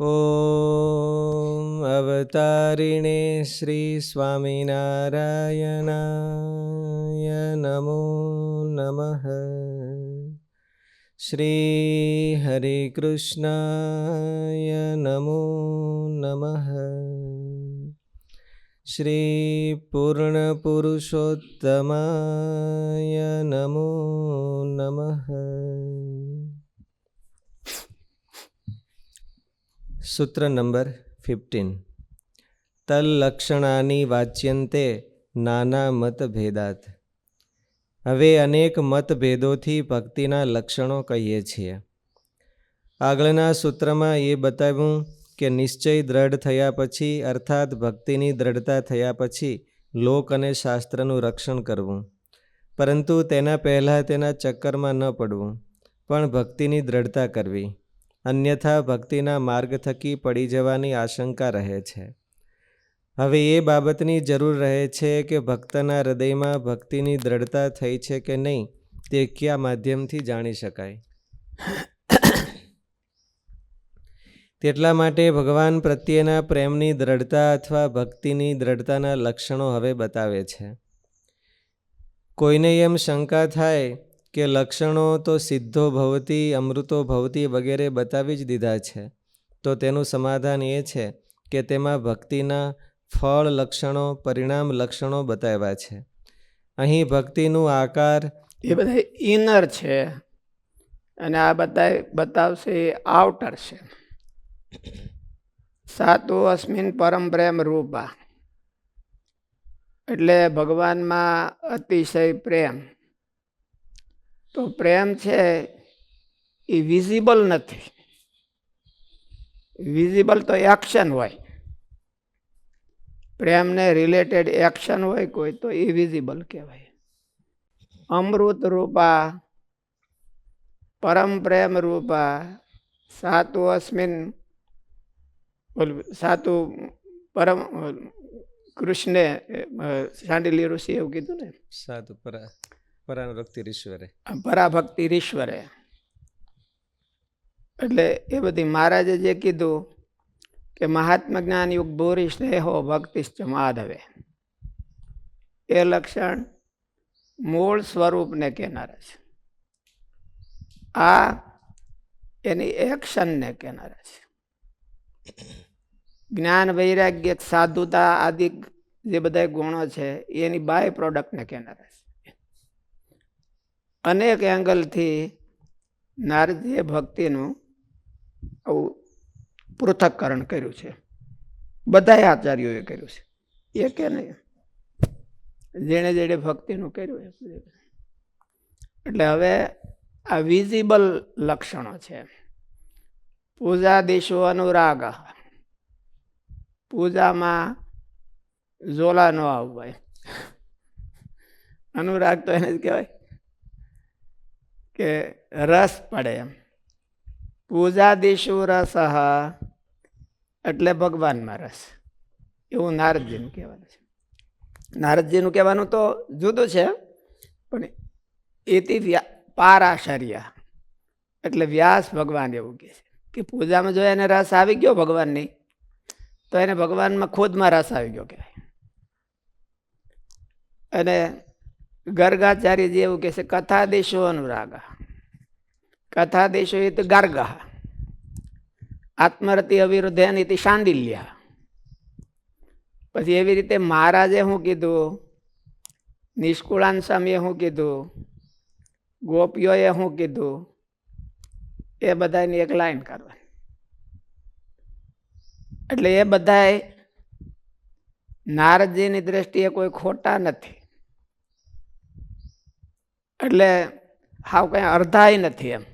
ઓમ અવતારિણે શ્રી સ્વામિનારાયણાય નમો નમઃ. શ્રી હરે કૃષ્ણાય નમો નમઃ. શ્રી પૂર્ણ પુરુષોત્તમાય નમો નમઃ. સૂત્ર નંબર 15. તલ્લક્ષણાની વાચ્યંતે નાના મતભેદાત. હવે અનેક મતભેદોથી ભક્તિના લક્ષણો કહીએ છીએ. આગળના સૂત્રમાં એ બતાવ્યું કે નિશ્ચય દ્રઢ થયા પછી અર્થાત ભક્તિની દ્રઢતા થયા પછી લોક અને શાસ્ત્રનું રક્ષણ કરવું, પરંતુ તેના પહેલાં તેના ચક્કરમાં ન પડવું, પણ ભક્તિની દ્રઢતા કરવી, અન્યથા ભક્તિના માર્ગ થકી પડી જવાની આશંકા રહે છે. હવે એ બાબતની જરૂર રહે છે કે ભક્તના હૃદયમાં ભક્તિની દ્રઢતા થઈ છે કે નહીં તે કયા માધ્યમથી જાણી શકાય. તેટલા માટે ભગવાન પ્રત્યેના પ્રેમની દ્રઢતા અથવા ભક્તિની દ્રઢતાના લક્ષણો હવે બતાવે છે. કોઈને એમ શંકા થાય કે લક્ષણો તો સિદ્ધો ભવતી, અમૃતો ભવતી વગેરે બતાવી જ દીધા છે, તો તેનું સમાધાન એ છે કે તેમાં ભક્તિના ફળ લક્ષણો, પરિણામ લક્ષણો બતાવ્યા છે. અહીં ભક્તિનું આકાર એ બધા ઇનર છે અને આ બધા બતાવશે આઉટર છે. સાતુ અસ્મિન પરમ પ્રેમ રૂપા, એટલે ભગવાનમાં અતિશય પ્રેમ. તો પ્રેમ છે એ વિઝિબલ નથી. વિઝિબલ તો એક્શન હોય, પ્રેમને રિલેટેડ એક્શન હોય કોઈ તો એ વિઝિબલ કહેવાય. અમૃત રૂપા, પરમ પ્રેમ રૂપા, સાતુ અસ્મિન, સાતુ પરમ કૃષ્ણે શાંડિલ્ય ઋષિ એવું કીધું ને, સાતુ પરાભક્તિ ઈશ્વરે, પરાભક્તિ ઈશ્વરે. એટલે એ બધી મહારાજે જે કીધું કે મહાત્મા જ્ઞાન યુગ ભૂરી સ્નેહો ભક્તિશ્ચ માધવે, એ લક્ષણ મૂળ સ્વરૂપને કહેનારા છે. આ એની એક્શનને કહેનારા છે. જ્ઞાન, વૈરાગ્ય, સાધુતા આદિ જે બધા ગુણો છે એની બાય પ્રોડક્ટને કહેનારા છે. અનેક એંગલથી નારદીય ભક્તિનું આવું પૃથક્કરણ કર્યું છે. બધા આચાર્યોએ કર્યું છે, એ કે નહીં, જેણે જેણે ભક્તિનું કર્યું. એટલે હવે આ વિઝિબલ લક્ષણો છે. પૂજાદિશુ અનુરાગ, પૂજામાં ઝોલા ન આવવાય. અનુરાગ તો એને જ કહેવાય કે રસ પડે એમ. પૂજાદિશુ રસ, એટલે ભગવાનમાં રસ. એવું નારદજીનું કહેવાનું છે. નારદજીનું કહેવાનું તો જુદું છે, પણ એથી પારાશર્ય એટલે વ્યાસ ભગવાન એવું કહે છે કે પૂજામાં જો એને રસ આવી ગયો ભગવાનની, તો એને ભગવાનમાં ખુદમાં રસ આવી ગયો કહેવાય. અને ગર્ગાચાર્યજી એવું કહે છે કથાદેશો અનુરાગ, કથાદેશો એ તો ગાર્ગ, આત્મરતિ અવિરુદ્ધ નીતિ શાંડિલ્ય. પછી એવી રીતે મહારાજે શું કીધું, નિષ્કુળાન સ્વામીએ શું કીધું, ગોપીઓએ શું કીધું, એ બધાની એક લાઈન કરવાની. એટલે એ બધા નારદજીની દ્રષ્ટિએ કોઈ ખોટા નથી. એટલે હાવ કઈ અર્ધાય નથી એમ.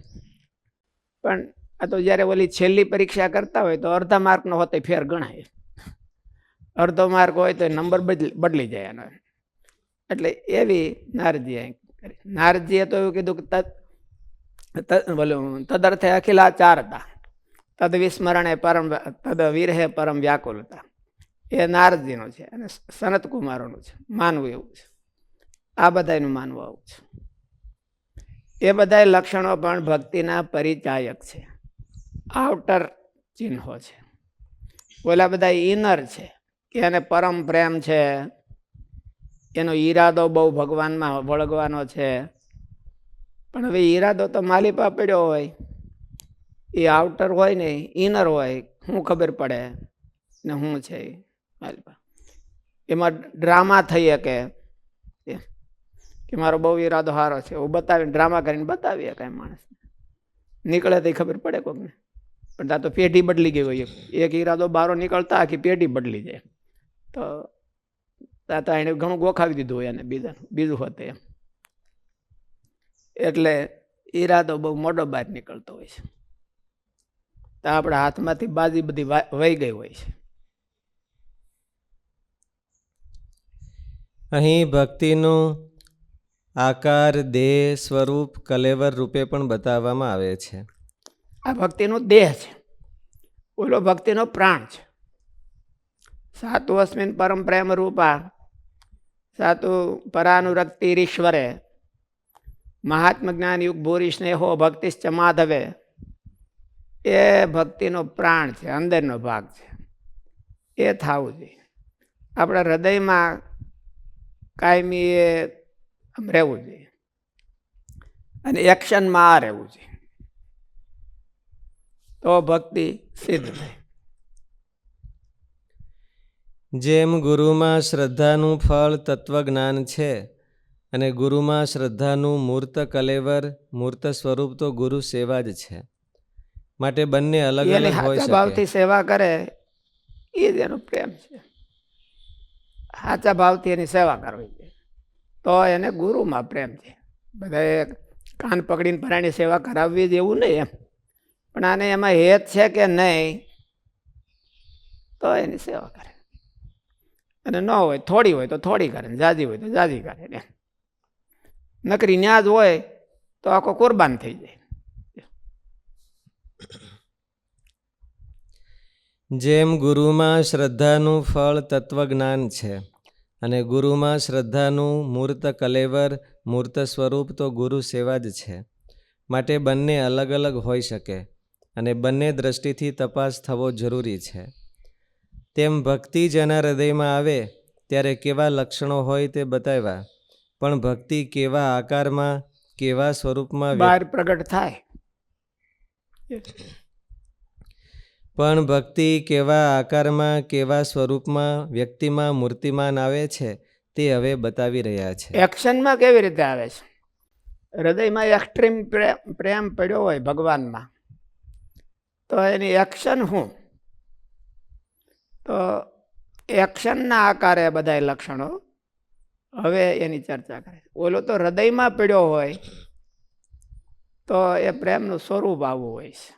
પણ આ તો જયારે ઓલી છેલ્લી પરીક્ષા કરતા હોય તો અડધા માર્કનો હોતો ફેર ગણાય. અડધો માર્ક હોય તો નંબર બદલી જાય એનો. એટલે એવી નારદજીએ કરી. નારદજીએ તો એવું કીધું કે તદર્થે અખિલા ચારતા, તદ વિસ્મરણે પરમ, તદ વિરહે પરમ વ્યાકુલતા. એ નારદજીનું છે અને સનત કુમારોનું છે. માનવું એવું છે. આ બધાનું માનવું આવું છે. એ બધા લક્ષણો પણ ભક્તિના પરિચાયક છે, આઉટર ચિહ્નો છે. ઓલા બધા ઇનર છે, એને પરમ પ્રેમ છે, એનો ઈરાદો બહુ ભગવાનમાં વળગવાનો છે. પણ હવે ઈરાદો તો માલિપા પડ્યો હોય, એ આઉટર હોય ને ઇનર હોય, શું ખબર પડે ને શું છે માલિપા. એમાં ડ્રામા થઈ શકે કે મારો બહુ ઈરાદો સારો છે, હું બતાવીને ડ્રામા કરીને બતાવીએ કાંઈ માણસ નીકળે તો ખબર પડે કોકને. પણ ત્યાં તો પેઢી બદલી ગઈ હોય, એક ઈરાદો બારો નીકળતા આખી પેઢી બદલી જાય. તો ત્યાં તો એને ઘણું ગોખાવી દીધું હોય એને બીજું હોતે એમ. એટલે ઈરાદો બહુ મોટો બહાર નીકળતો હોય છે. તો આપણા હાથમાંથી બાજી બધી વહી ગઈ હોય છે. અહીં ભક્તિનું આકાર, દેહ, સ્વરૂપ, કલેવર રૂપે પણ બતાવવામાં આવે છે. આ ભક્તિનો દેહ છે, ઓલો ભક્તિનો પ્રાણ છે. સાતુ અસ્મિન પરમ પ્રેમ રૂપા સાતુ પરાનુરક્તિરીશ્વરે મહાત્મા જ્ઞાન યુગ ભૂરી સ્નેહો ભક્તિશ્ચ માધવે. એ ભક્તિનો પ્રાણ છે, અંદરનો ભાગ છે. એ થવું જોઈએ આપણા હૃદયમાં કાયમી એ રહેવું જોઈએ, અને એક્શનમાં આ રહેવું જોઈએ, તો ભક્તિ સિદ્ધ થાય. જેમ ગુરુમાં શ્રદ્ધાનું ફળ તત્વજ્ઞાન છે, અને ગુરુમાં શ્રદ્ધાનું મૂર્ત કલેવર, મૂર્ત સ્વરૂપ તો ગુરુ સેવા જ છે. માટે બંને અલગ એની અલગ હોઈ સાચા ભાવથી શકે. સેવા કરે એ જ એનો પ્રેમ છે. સાચા ભાવથી એની સેવા કરવી છે તો એને ગુરુમાં પ્રેમ છે. બધા કાન પકડીને પરાણી સેવા કરાવવી જ એવું નહીં એમ, પણ આને એમાં હેત છે કે નહીં તો એની સેવા કરે. અને ન હોય થોડી હોય તો થોડી કરે, જાજી હોય તો જાજી કરે ને. નકરી ન્યાજ હોય તો આખો કુરબાન થઈ જાય. જેમ ગુરુમાં શ્રદ્ધાનું ફળ તત્વજ્ઞાન છે, અને ગુરુમાં શ્રદ્ધાનું મૂર્ત કલેવર, મૂર્ત સ્વરૂપ તો ગુરુ સેવા જ છે. માટે બંને અલગ અલગ હોઈ શકે, અને બંને દ્રષ્ટિથી તપાસ થવો જરૂરી છે. તેમ ભક્તિ જેના હૃદયમાં આવે ત્યારે કેવા લક્ષણો હોય તે બતાવ્યા, પણ ભક્તિ કેવા આકારમાં, કેવા સ્વરૂપમાં બહાર પ્રગટ થાય. પણ ભક્તિ કેવા આકારમાં, કેવા સ્વરૂપમાં વ્યક્તિમાં મૂર્તિમાન આવે છે તે હવે બતાવી રહ્યા છે. એક્શનમાં કેવી રીતે આવે છે? હૃદયમાં એક્સ્ટ્રીમ પ્રેમ પડ્યો હોય ભગવાનમાં, તો એની એક્શન શું? તો એક્શનના આકારે બધા લક્ષણો હવે એની ચર્ચા કરે. ઓલો તો હૃદયમાં પડ્યો હોય તો એ પ્રેમનું સ્વરૂપ આવવું હોય છે.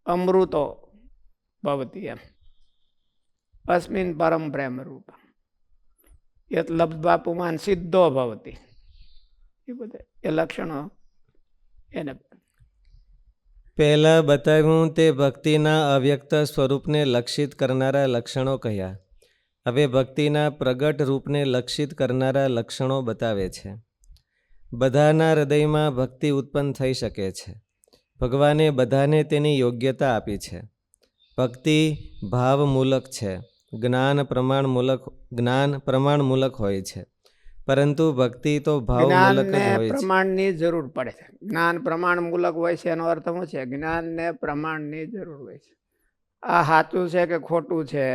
અમૃતો ભવતી એમ અસ્મિન પરમ પ્રેમ રૂપ યત લબ્ધ્વાપુમાન સિદ્ધો ભવતી. એ બધા એ લક્ષણો એને પહેલાં બતાવ્યું તે ભક્તિના અવ્યક્ત સ્વરૂપને લક્ષિત કરનારા લક્ષણો કહ્યા. હવે ભક્તિના પ્રગટ રૂપને લક્ષિત કરનારા લક્ષણો બતાવે છે. બધાના હૃદયમાં ભક્તિ ઉત્પન્ન થઈ શકે છે. ભગવાને બધાને તેની યોગ્યતા આપી છે. ભક્તિ ભાવમૂલક છે, જ્ઞાન પ્રમાણમૂલક હોય છે, પરંતુ ભક્તિ તો ભાવમૂલક જ હોય છે. પ્રમાણની જરૂર પડે છે. જ્ઞાન પ્રમાણમૂલક હોય છે એનો અર્થ શું છે? જ્ઞાનને પ્રમાણની જરૂર હોય છે. આ સાચું છે કે ખોટું છે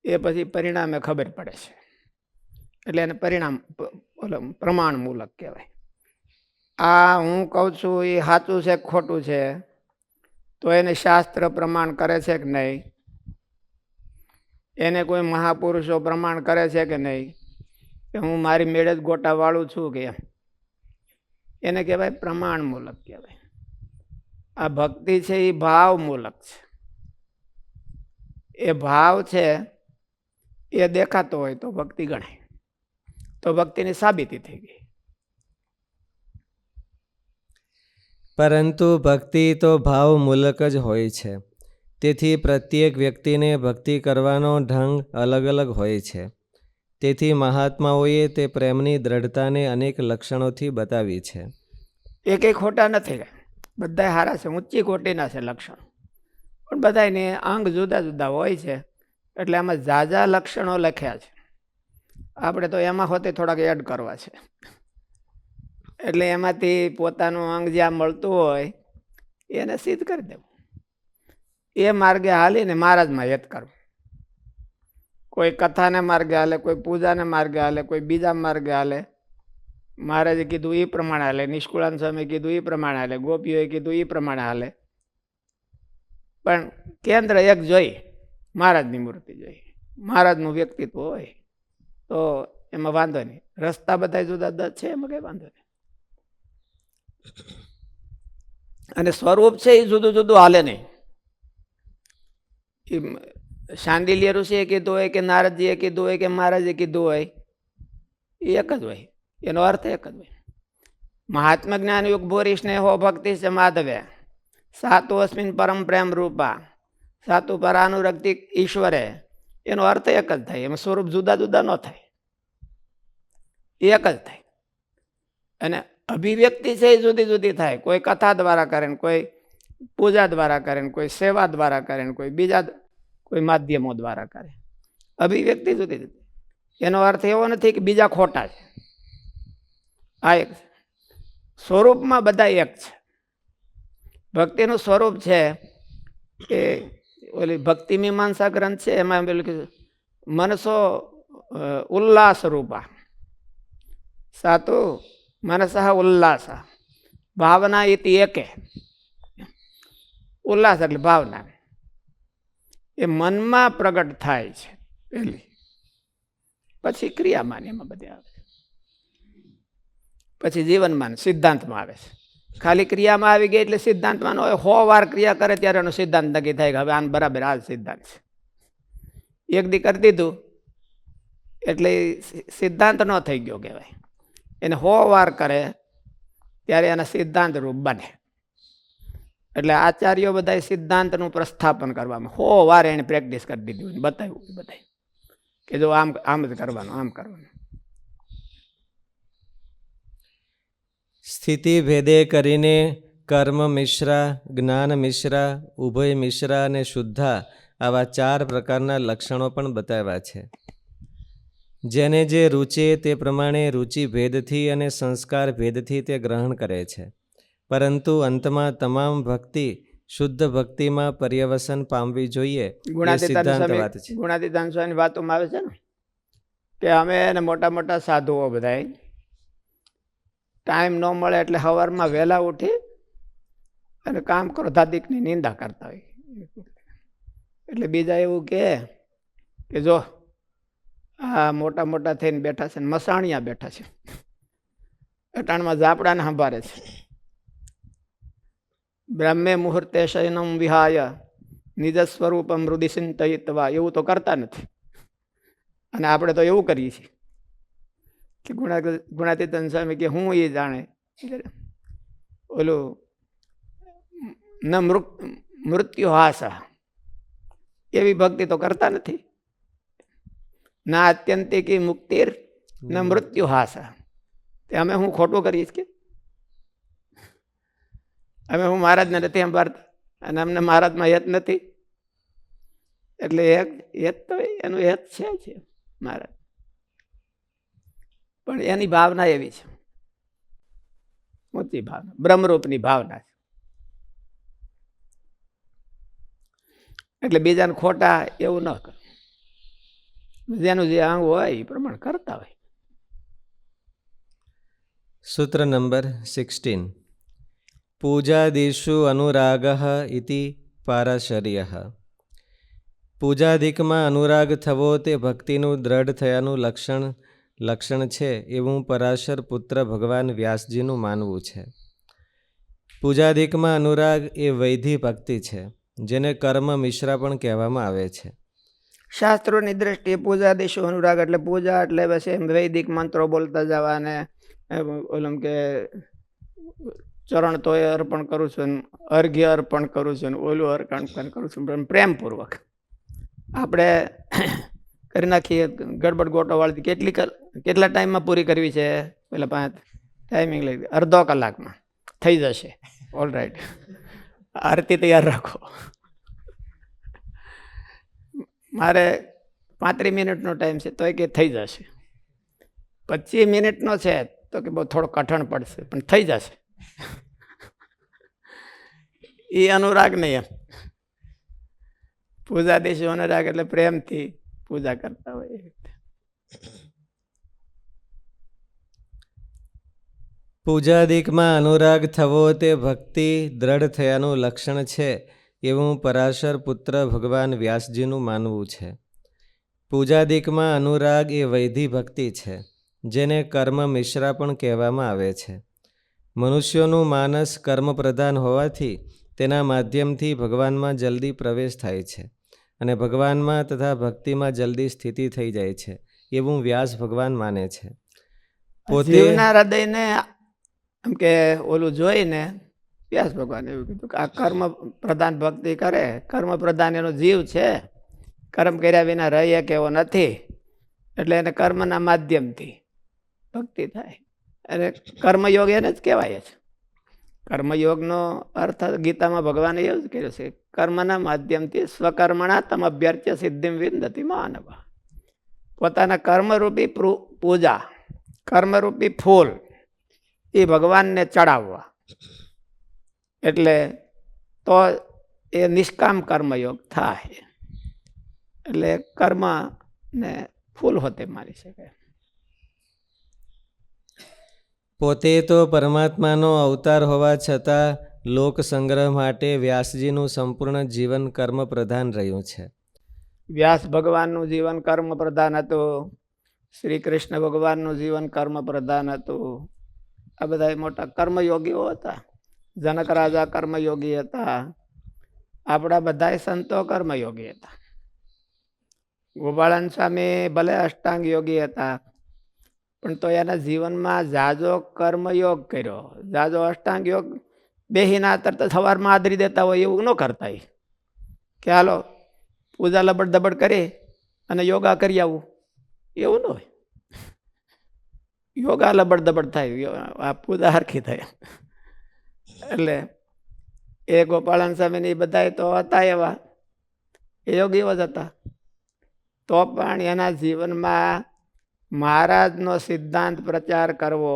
એ પછી પરિણામે ખબર પડે છે, એટલે એને પ્રમાણમૂલક કહેવાય. આ હું કહું છું એ સાચું છે ખોટું છે તો એને શાસ્ત્ર પ્રમાણ કરે છે કે નહીં? એને કોઈ મહાપુરુષો પ્રમાણ કરે છે કે નહીં કે હું મારી મેળે જ ગોટા વાળું છું કે એમ? એને કહેવાય પ્રમાણમૂલક કહેવાય. આ ભક્તિ છે એ ભાવમૂલક છે. એ ભાવ છે એ દેખાતો હોય તો ભક્તિ ગણાય, તો ભક્તિની સાબિતી થઈ ગઈ. પરંતુ ભક્તિ તો ભાવમૂલક જ હોય છે. તેથી પ્રત્યેક વ્યક્તિને ભક્તિ કરવાનો ઢંગ અલગ અલગ હોય છે. તેથી મહાત્માઓએ તે પ્રેમની દ્રઢતાને અનેક લક્ષણોથી બતાવી છે. એ કંઈ ખોટા નથી. બધા સારા છે, ઊંચી કોટીના છે લક્ષણો, પણ બધાને અંગ જુદા જુદા હોય છે. એટલે આમાં ઝાઝા લક્ષણો લખ્યા છે. આપણે તો એમાં હોતે થોડાક એડ કરવા છે. એટલે એમાંથી પોતાનું અંગ જ્યાં મળતું હોય એને સિદ્ધ કરી દેવું. એ માર્ગે હાલીને મહારાજમાં હેત કરવું. કોઈ કથાને માર્ગે હાલે, કોઈ પૂજાને માર્ગે હાલે, કોઈ બીજા માર્ગે હાલે. મહારાજે કીધું એ પ્રમાણે હાલે, નિષ્કુળાન સ્વામી કીધું એ પ્રમાણે હાલે, ગોપીઓએ કીધું એ પ્રમાણે હાલે. પણ કેન્દ્ર એક જોઈ, મહારાજની મૂર્તિ જોઈ, મહારાજનું વ્યક્તિત્વ હોય તો એમાં વાંધો નહીં. રસ્તા બધા જુદા જુદા છે, એમાં કઈ વાંધો નહીં. અને સ્વરૂપ છે એ જુદું જુદું હાલે નહીં. શાંડિલ્ય ઋષિએ કીધું હોય કે નારદજીએ કીધું હોય કે મહારાજે કીધું હોય એ એક જ હોય, એનો અર્થ એક જ હોય. મહાત્મા જ્ઞાન યુગ ભૂરી સ્નેહો ભક્તિ છે માધવે સાતુ અસ્મિન પરમ પ્રેમ રૂપા સાતુ પરાનુરક્તિ ઈશ્વરે, એનો અર્થ એક જ થાય. એમાં સ્વરૂપ જુદા જુદા ન થાય, એક જ થાય. અને અભિવ્યક્તિ છે એ જુદી જુદી થાય. કોઈ કથા દ્વારા કરે ને, કોઈ પૂજા દ્વારા કરે ને, કોઈ સેવા દ્વારા કરે ને, કોઈ બીજા કોઈ માધ્યમો દ્વારા કરે. અભિવ્યક્તિ જુદી જુદી. એનો અર્થ એવો નથી કે બીજા ખોટા છે. આ એક સ્વરૂપમાં બધા એક છે. ભક્તિનું સ્વરૂપ છે એ ઓલી ભક્તિ મીમાંસા ગ્રંથ છે એમાં પેલું કીધું મનસો ઉલ્લાસ રૂપા સાતુ મનસઃ ઉલ્લાસ ભાવના ઇતિ એકે. ઉલ્લાસ એટલે ભાવના, એ મનમાં પ્રગટ થાય છે પેલી, પછી ક્રિયામાન એમાં બધી આવે છે, પછી જીવનમાં સિદ્ધાંતમાં આવે છે. ખાલી ક્રિયામાં આવી ગઈ એટલે સિદ્ધાંતમાં ન હોય. 100 વાર ક્રિયા કરે ત્યારે એનો સિદ્ધાંત નક્કી થાય કે હવે આને બરાબર આ સિદ્ધાંત છે. એક દી કરી દીધું એટલે સિદ્ધાંત ન થઈ ગયો કહેવાય. એને 100 વાર કરે ત્યારે એના સિદ્ધાંત રૂપ બને. એટલે આચાર્યો બધા સિદ્ધાંતનું પ્રસ્થાપન કરવામાં 100 વાર એને પ્રેક્ટિસ કરી દીધી, બતાવ્યું બધા કે જો આમ આમ જ કરવાનું, આમ કરવાનું. સ્થિતિ ભેદે કરીને કર્મ મિશ્રા, જ્ઞાન મિશ્રા, ઉભય મિશ્રા અને શુદ્ધા આવા 4 પ્રકારના લક્ષણો પણ બતાવ્યા છે. જેને જે રૂચે તે પ્રમાણે રુચિ ભેદથી અને સંસ્કાર ભેદથી તે ગ્રહણ કરે છે. પરંતુ અંતમાં તમામ ભક્તિ શુદ્ધ ભક્તિમાં પર્યવસન પામવી જોઈએ એ સિદ્ધાંત વાત છે. ગુણાતીતાન સ્વામીની વાતોમાં આવે છે ને કે અમે એને મોટા મોટા સાધુઓ બધા ટાઈમ ન મળે એટલે સવારમાં વહેલા ઉઠી અને કામ કરો ધાદિકની નિંદા કરતા હોય. એટલે બીજા એવું કે જો આ મોટા મોટા થઈને બેઠા છે ને મસાણિયા બેઠા છે, અટાણમાં ઝાપડાને સંભાળે છે. બ્રહ્મે મુહૂર્તે શયનમ વિહાય નિજ સ્વરૂપમ હૃદય ચિંતયિત્વા, એવું તો કરતા નથી. અને આપણે તો એવું કરીએ છીએ કે ગુણાતીતાન સ્વામી કે હું એ જાણે ઓલું ન મૃત્યુ હાસા, એવી ભક્તિ તો કરતા નથી. ના આત્યંતિકી મુક્તિર ન મૃત્યુ હાસા. તે અમે હું ખોટું કરીશ કે અમે હું મહારાજને નથી સંભાળતા અને અમને મહારાજમાં હેત નથી. એટલે હેત તો એનું હેત છે મહારાજ, પણ એની ભાવના એવી છે, ઊંચી ભાવના, બ્રહ્મરૂપની ભાવના છે. એટલે બીજાને ખોટા એવું ન કરે. જેનું જે અંગ હોય એ પ્રમાણે કરતા હોય. સૂત્ર નંબર 16. પૂજાદિષુ અનુરાગ ઇતિ પારાશર્ય. પૂજાધિકમાં અનુરાગ થવો તે ભક્તિનું દ્રઢ થયાનું લક્ષણ છે એવું પરાશર પુત્ર ભગવાન વ્યાસજીનું માનવું છે. પૂજાધિકમાં અનુરાગ એ વૈધિ ભક્તિ છે, જેને કર્મ મિશ્રા પણ કહેવામાં આવે છે. શાસ્ત્રોની દ્રષ્ટિએ પૂજાદિષુ અનુરાગ એટલે પૂજા એટલે બસ એમ વૈદિક મંત્રો બોલતા જવા અને ઓલમ કે ચરણ તોય અર્પણ કરું છું, અર્ઘ્ય અર્પણ કરું છું, ઓલું અર્પણ કરું છું, પણ પ્રેમપૂર્વક આપણે કરી નાખીએ. ગડબડ ગોટો વાળી કેટલા ટાઈમમાં પૂરી કરવી છે, પેલા 5 ટાઈમિંગ લઈ અડધો કલાકમાં થઈ જશે. ઓલ રાઈટ, આરતી તૈયાર રાખો. મારે 35 મિનિટનો ટાઈમ છે તોય કે થઈ જશે. 25 મિનિટનો છે તો કે બહુ થોડો કઠણ પડશે પણ થઈ જશે. એ અનુરાગ નહીં. એમ પૂજા દિવસે અનુરાગ એટલે પ્રેમથી પૂજા કરતા હોય. પૂજાદિકમાં અનુરાગ થવો તે ભક્તિ દ્રઢ થયાનું લક્ષણ છે એવું પરાશર પુત્ર ભગવાન વ્યાસજીનું માનવું છે. પૂજાદિકમાં અનુરાગ એ વૈધિ ભક્તિ છે, જેને કર્મ મિશ્રા પણ કહેવામાં આવે છે. મનુષ્યોનું માનસ કર્મપ્રધાન હોવાથી તેના માધ્યમથી ભગવાનમાં જલ્દી પ્રવેશ થાય છે અને ભગવાનમાં તથા ભક્તિમાં જલ્દી સ્થિતિ થઈ જાય છે એવું વ્યાસ ભગવાન માને છે. જીવના હૃદયને એમ કે ઓલું જોઈને વ્યાસ ભગવાન એવું કીધું કે આ કર્મ પ્રધાન ભક્તિ કરે. કર્મ પ્રધાન એનો જીવ છે, કર્મ કર્યા વિના રહીએ કે એવો નથી, એટલે એને કર્મના માધ્યમથી ભક્તિ થાય. અને કર્મયોગ એને જ કહેવાય છે. કર્મયોગનો અર્થ ગીતામાં ભગવાને એવું જ કર્યો છે, કર્મના માધ્યમથી સ્વકર્મણા તમ અભ્યર્ચ્ય સિદ્ધિમ વિંદતિ માનવ. પોતાના કર્મરૂપી પૂજા, કર્મરૂપી ફૂલ એ ભગવાનને ચડાવવા, એટલે તો એ નિષ્કામ કર્મયોગ થાય. એટલે કર્મ ને ફૂલ હોતે માની શકાય. પોતે તો પરમાત્માનો અવતાર હોવા છતાં લોક સંગ્રહ માટે વ્યાસજીનું સંપૂર્ણ જીવન કર્મ પ્રધાન રહ્યું છે. વ્યાસ ભગવાનનું જીવન કર્મ પ્રધાન હતું. શ્રી કૃષ્ણ ભગવાનનું જીવન કર્મ પ્રધાન હતું. આ બધા મોટા કર્મયોગીઓ હતા. જનક રાજા કર્મયોગી હતા. આપણા બધા સંતો કર્મયોગી હતા. ગોપાળન સ્વામી ભલે અષ્ટાંગ યોગી હતા, પણ તો એના જીવનમાં જાજો કર્મયોગ કર્યો. જાજો અષ્ટાંગ યોગ બેહીના તરત સવારમાં આદરી દેતા હોય એવું ન કરતા. કે હાલો પૂજા લબડ દબડ કરી અને યોગા કરી આવું, એવું ન હોય. યોગા લબડ દબડ થાય, આ પૂજા હરખી થાય. એટલે એ ગોપાળન સ્વામીની બધા તો હતા એવા, એ યોગીઓ જ હતા. તો પણ એના જીવનમાં મહારાજનો સિદ્ધાંત પ્રચાર કરવો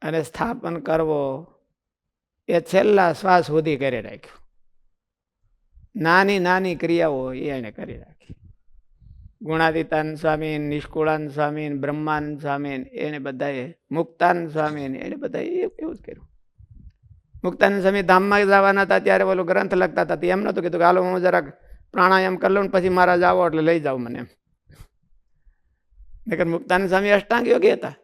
અને સ્થાપન કરવો એ છેલ્લા શ્વાસ સુધી કરી રાખ્યું. નાની નાની ક્રિયાઓ એને કરી રાખી. ગુણાદિતાન સ્વામી, નિષ્કુળાન સ્વામી, બ્રહ્માનંદ સ્વામી, એને બધાએ, મુક્તાનંદ સ્વામી, એને બધાએ એવું જ કર્યું. મુક્તાનંદ સ્વામી ધામમાં જવાના હતા ત્યારે ઓલો ગ્રંથ લખતા હતા. એમ નહોતું કીધું કે હાલો હું જરાક પ્રાણાયામ કરી લઉં પછી મારા જાઓ એટલે લઈ જાઓ મને. નકર મુક્તાનંદ સ્વામી અષ્ટાંગ યોગી હતા.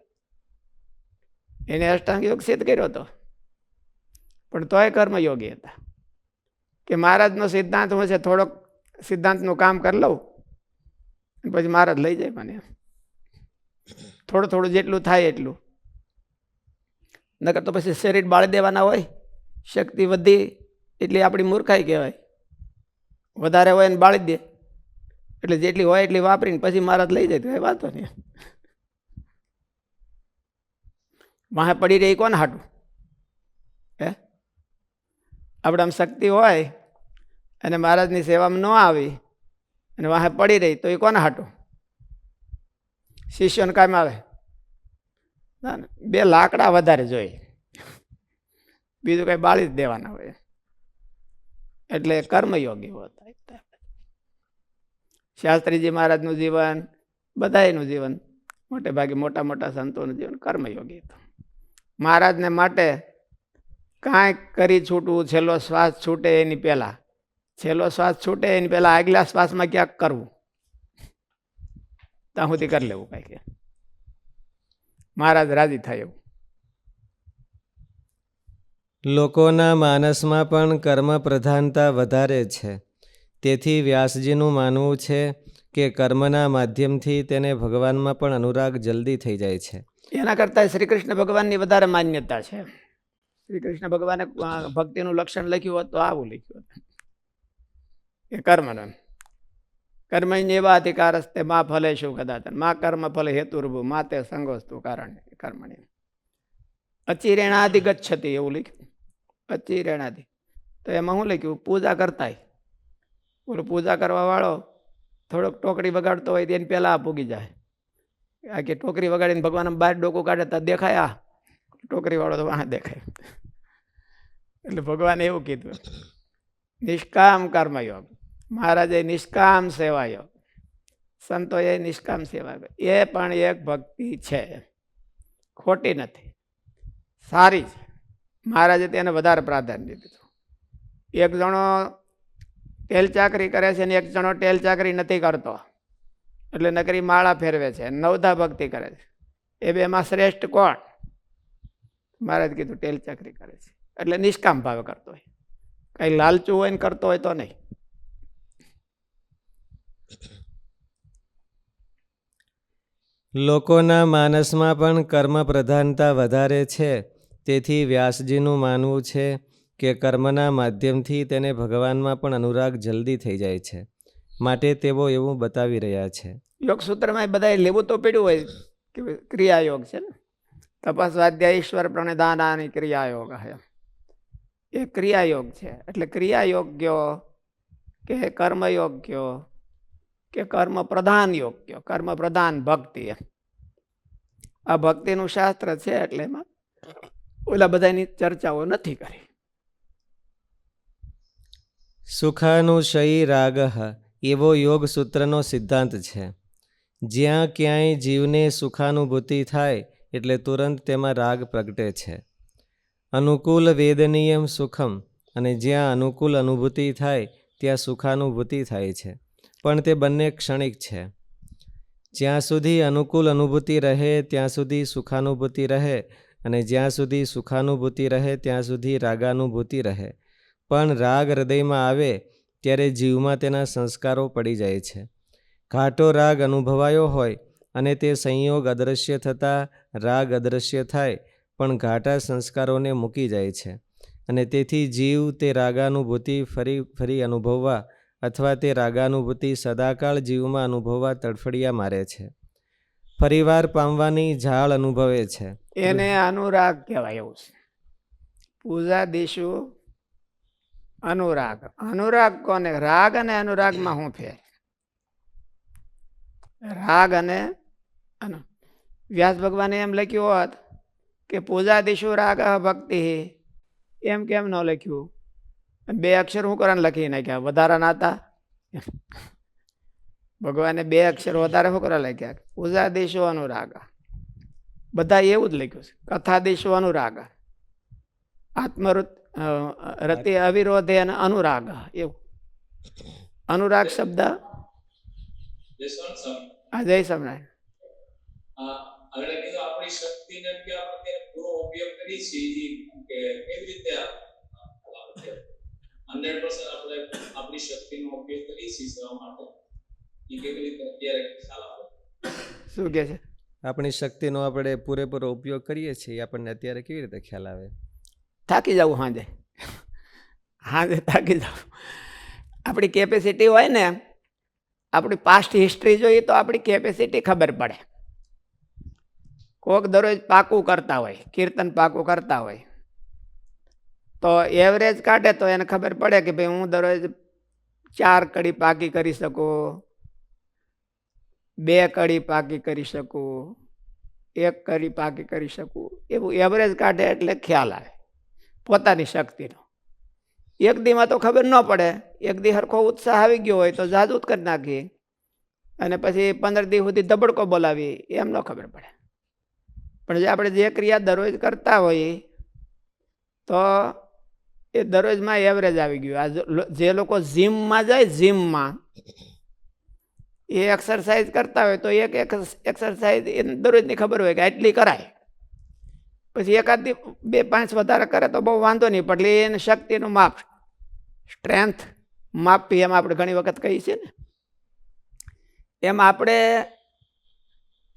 એને અષ્ટાંગ યોગ સિદ્ધ કર્યો હતો, પણ તોય કર્મયોગી હતા. કે મહારાજનો સિદ્ધાંત હું છે, થોડોક સિદ્ધાંતનું કામ કરી લઉં પછી મહારાજ લઈ જાય મને. થોડું થોડું જેટલું થાય એટલું. નકર તો પછી શરીર બાળી દેવાના હોય. શક્તિ વધી એટલી આપણી મૂર્ખાઈ કહેવાય. વધારે હોય ને બાળી દે, એટલે જેટલી હોય એટલી વાપરીને પછી મહારાજ લઈ જાય તો એ વાતો નહીં. વાહે પડી રહી કોને હાટું? હે આપણે આમ શક્તિ હોય અને મહારાજની સેવામાં ન આવી અને વાહે પડી રહી તો એ કોને હાટું? શિષ્યોને કામ આવે. 2 લાકડા વધારે જોઈએ, બીજું કઈ બાળી જ દેવાના હોય. એટલે કર્મયોગી હતા. શાસ્ત્રીજી મહારાજનું જીવન, બધાનું જીવન, મોટે ભાગે મોટા મોટા સંતોનું જીવન કર્મયોગી હતું. મહારાજને માટે કાંઈક કરી છૂટવું, છેલ્લો શ્વાસ છૂટે એની પહેલા, છેલ્લો શ્વાસ છૂટે એની પહેલા આગલા શ્વાસમાં ક્યાંક કરવું, ત્યાં સુધી કરી લેવું કાંઈક. મહારાજ રાજી થાય એવું. લોકોના માનસમાં પણ કર્મ પ્રધાનતા વધારે છે. તેથી વ્યાસજીનું માનવું છે કે કર્મના માધ્યમથી તેને ભગવાનમાં પણ અનુરાગ જલ્દી થઈ જાય છે. એના કરતાં શ્રી કૃષ્ણ ભગવાનની વધારે માન્યતા છે. શ્રી કૃષ્ણ ભગવાને ભક્તિનું લક્ષણ લખ્યું હોત તો આવું લખ્યું હતું કે કર્મનો કર્મણ્યેવા અધિકારસ્તે મા ફલેષુ કદાચન મા કર્મ ફલે હેતુર્ભુ માતે સંગોસ્તુ કારણ કર્મણ્ય અચિરેણાધિગચ્છતિ એવું લખ્યું. 25 રેણાથી. તો એમાં શું લખ્યું? પૂજા કરતાય. બોલો, પૂજા કરવા વાળો થોડોક ટોકરી વગાડતો હોય તેને પહેલાં આ પૂગી જાય. આ કે ટોકરી વગાડીને ભગવાન બહાર ડોકું કાઢે તો દેખાય, આ ટોકરી વાળો તો વાહ દેખાય. એટલે ભગવાને એવું કીધું, નિષ્કામ કર્મયોગ. મહારાજે નિષ્કામ સેવા યોગ, સંતોએ નિષ્કામ સેવા યોગ. એ પણ એક ભક્તિ છે, ખોટી નથી, સારી છે. મહારાજે તેને વધારે પ્રાધાન્ય દીધું. એક જણો ટેલ ચાકરી કરે છે ને એક જણો ટેલ ચાકરી નથી કરતો, એટલે નકરી માળા ફેરવે છે, નવધા ભક્તિ કરે છે. એ બેમાં શ્રેષ્ઠ કોણ? મહારાજ કીધું ટેલ ચાકરી કરે છે, એટલે નિષ્કામ ભાવે કરતો હોય. કઈ લાલચું હોય ને કરતો હોય તો નહીં. લોકોના માનસમાં પણ કર્મ પ્રધાનતા વધારે છે. તેથી વ્યાસજીનું માનવું છે કે કર્મના માધ્યમથી તેને ભગવાનમાં પણ અનુરાગ જલ્દી થઈ જાય છે, માટે તેઓ એવું બતાવી રહ્યા છે. યોગ સૂત્રમાં બધા લેવું તો પડ્યું હોય કે ક્રિયાયોગ છે ને, તપસ સ્વાધ્યાય ઈશ્વર પ્રણિધાનાની ક્રિયાયોગ છે. એ ક્રિયાયોગ છે. એટલે ક્રિયાયોગ કયો કે કર્મયોગ કયો કે કર્મ પ્રધાન યોગ કયો, કર્મ પ્રધાન ભક્તિ. આ ભક્તિનું શાસ્ત્ર છે, એટલે એમાં ઓલા બધાની ચર્ચાઓ નથી કરી. સુખાનુશયી રાગ એવો યોગ સૂત્રનો સિદ્ધાંત છે. જ્યાં ક્યાંય જીવને સુખાનુભૂતિ થાય એટલે તુરંત તેમાં રાગ પ્રગટે છે. અનુકૂળ વેદનીયમ સુખમ, અને જ્યાં અનુકૂળ અનુભૂતિ થાય ત્યાં સુખાનુભૂતિ થાય છે, પણ તે બંને ક્ષણિક છે. જ્યાં સુધી અનુકૂળ અનુભૂતિ રહે ત્યાં સુધી સુખાનુભૂતિ રહે, અને જ્યાં સુધી સુખાનુભૂતિ રહે ત્યાં સુધી રાગાનુભૂતિ રહે. પણ રાગ હૃદયમાં આવે ત્યારે જીવમાં તેના સંસ્કારો પડી જાય છે. ઘાટો રાગ અનુભવાયો હોય અને તે સંયોગ અદૃશ્ય થતાં રાગ અદૃશ્ય થાય, પણ ઘાટા સંસ્કારોને મૂકી જાય છે, અને તેથી જીવ તે રાગાનુભૂતિ ફરી અનુભવવા અથવા તે રાગાનુભૂતિ સદાકાળ જીવમાં અનુભવવા તડફડિયા મારે છે, ફરીવાર પામવાની ઝાળ અનુભવે છે. એને અનુરાગ કહેવાય. એવું છે. પૂજા દિશુ અનુરાગ. અનુરાગ કોને? રાગ અને અનુરાગમાં શું ફેર? રાગ અને વ્યાસ ભગવાને એમ લખ્યું હોત કે પૂજા દિશુ રાગ ભક્તિ, એમ કેમ ન લખ્યું? 2 અક્ષર હું કરવાનું લખી નાખ્યા? વધારા નાતા. ભગવાને 2 અક્ષર વધારે શું કરવા લખ્યા? પૂજા દિશુ અનુરાગ. બધા એવું જ લખ્યું છે. કથા દિશુ અનુરાગ, આત્મરતિ અવિરોધે અને અનુરાગ. એવું અનુરાગ શબ્દ જય સ્વામિનારાયણ. આપણી શક્તિને કે આપણે પૂરો ઉપયોગ કરી છીએ કે કેવી રીતે 100% આપણે આપણી શક્તિનો ઉપયોગ કરી છીએ સેવા માટે, એ કેવી રીતે અત્યારે ખ્યાલ આવે? શું કે છે? આપણી શક્તિનો આપણે પૂરેપૂરો ઉપયોગ કરીએ છીએ, આપણને અત્યારે કેવી રીતે ખ્યાલ આવે? થાકી જવું સાંજે થાકી જવું. આપણી કેપેસિટી હોય ને, આપણી પાસ્ટ હિસ્ટ્રી જોઈએ તો આપણી કેપેસિટી ખબર પડે. કોક દરરોજ પાકું કરતા હોય, કીર્તન પાકું કરતા હોય, તો એવરેજ કાઢે તો એને ખબર પડે કે ભાઈ હું દરરોજ 4 કડી પાકી કરી શકું, 2 કડી પાકી કરી શકું, 1 કડી પાકી કરી શકું. એવું એવરેજ કાઢે એટલે ખ્યાલ આવે પોતાની શક્તિનો. એક દીમાં તો ખબર ન પડે. એક દી હરખો ઉત્સાહ આવી ગયો હોય તો જાદુ જ કરી નાખીએ, અને પછી 15 દી સુધી ધબડકો બોલાવી, એમ ન ખબર પડે. પણ જે આપણે જે ક્રિયા દરરોજ કરતા હોઈએ તો એ દરરોજમાં એવરેજ આવી ગયું. આ જે લોકો જીમમાં જાય, જીમમાં એ એક્સરસાઇઝ કરતા હોય તો એક એક્સરસાઇઝ એ દરરોજની ખબર હોય કે આટલી કરાય. પછી એકાદ 2-5 વધારે કરે તો બહુ વાંધો નહીં, પણ એને શક્તિનું માપ, સ્ટ્રેન્થ માપી, એમ આપણે ઘણી વખત કહીએ છીએ ને, એમ આપણે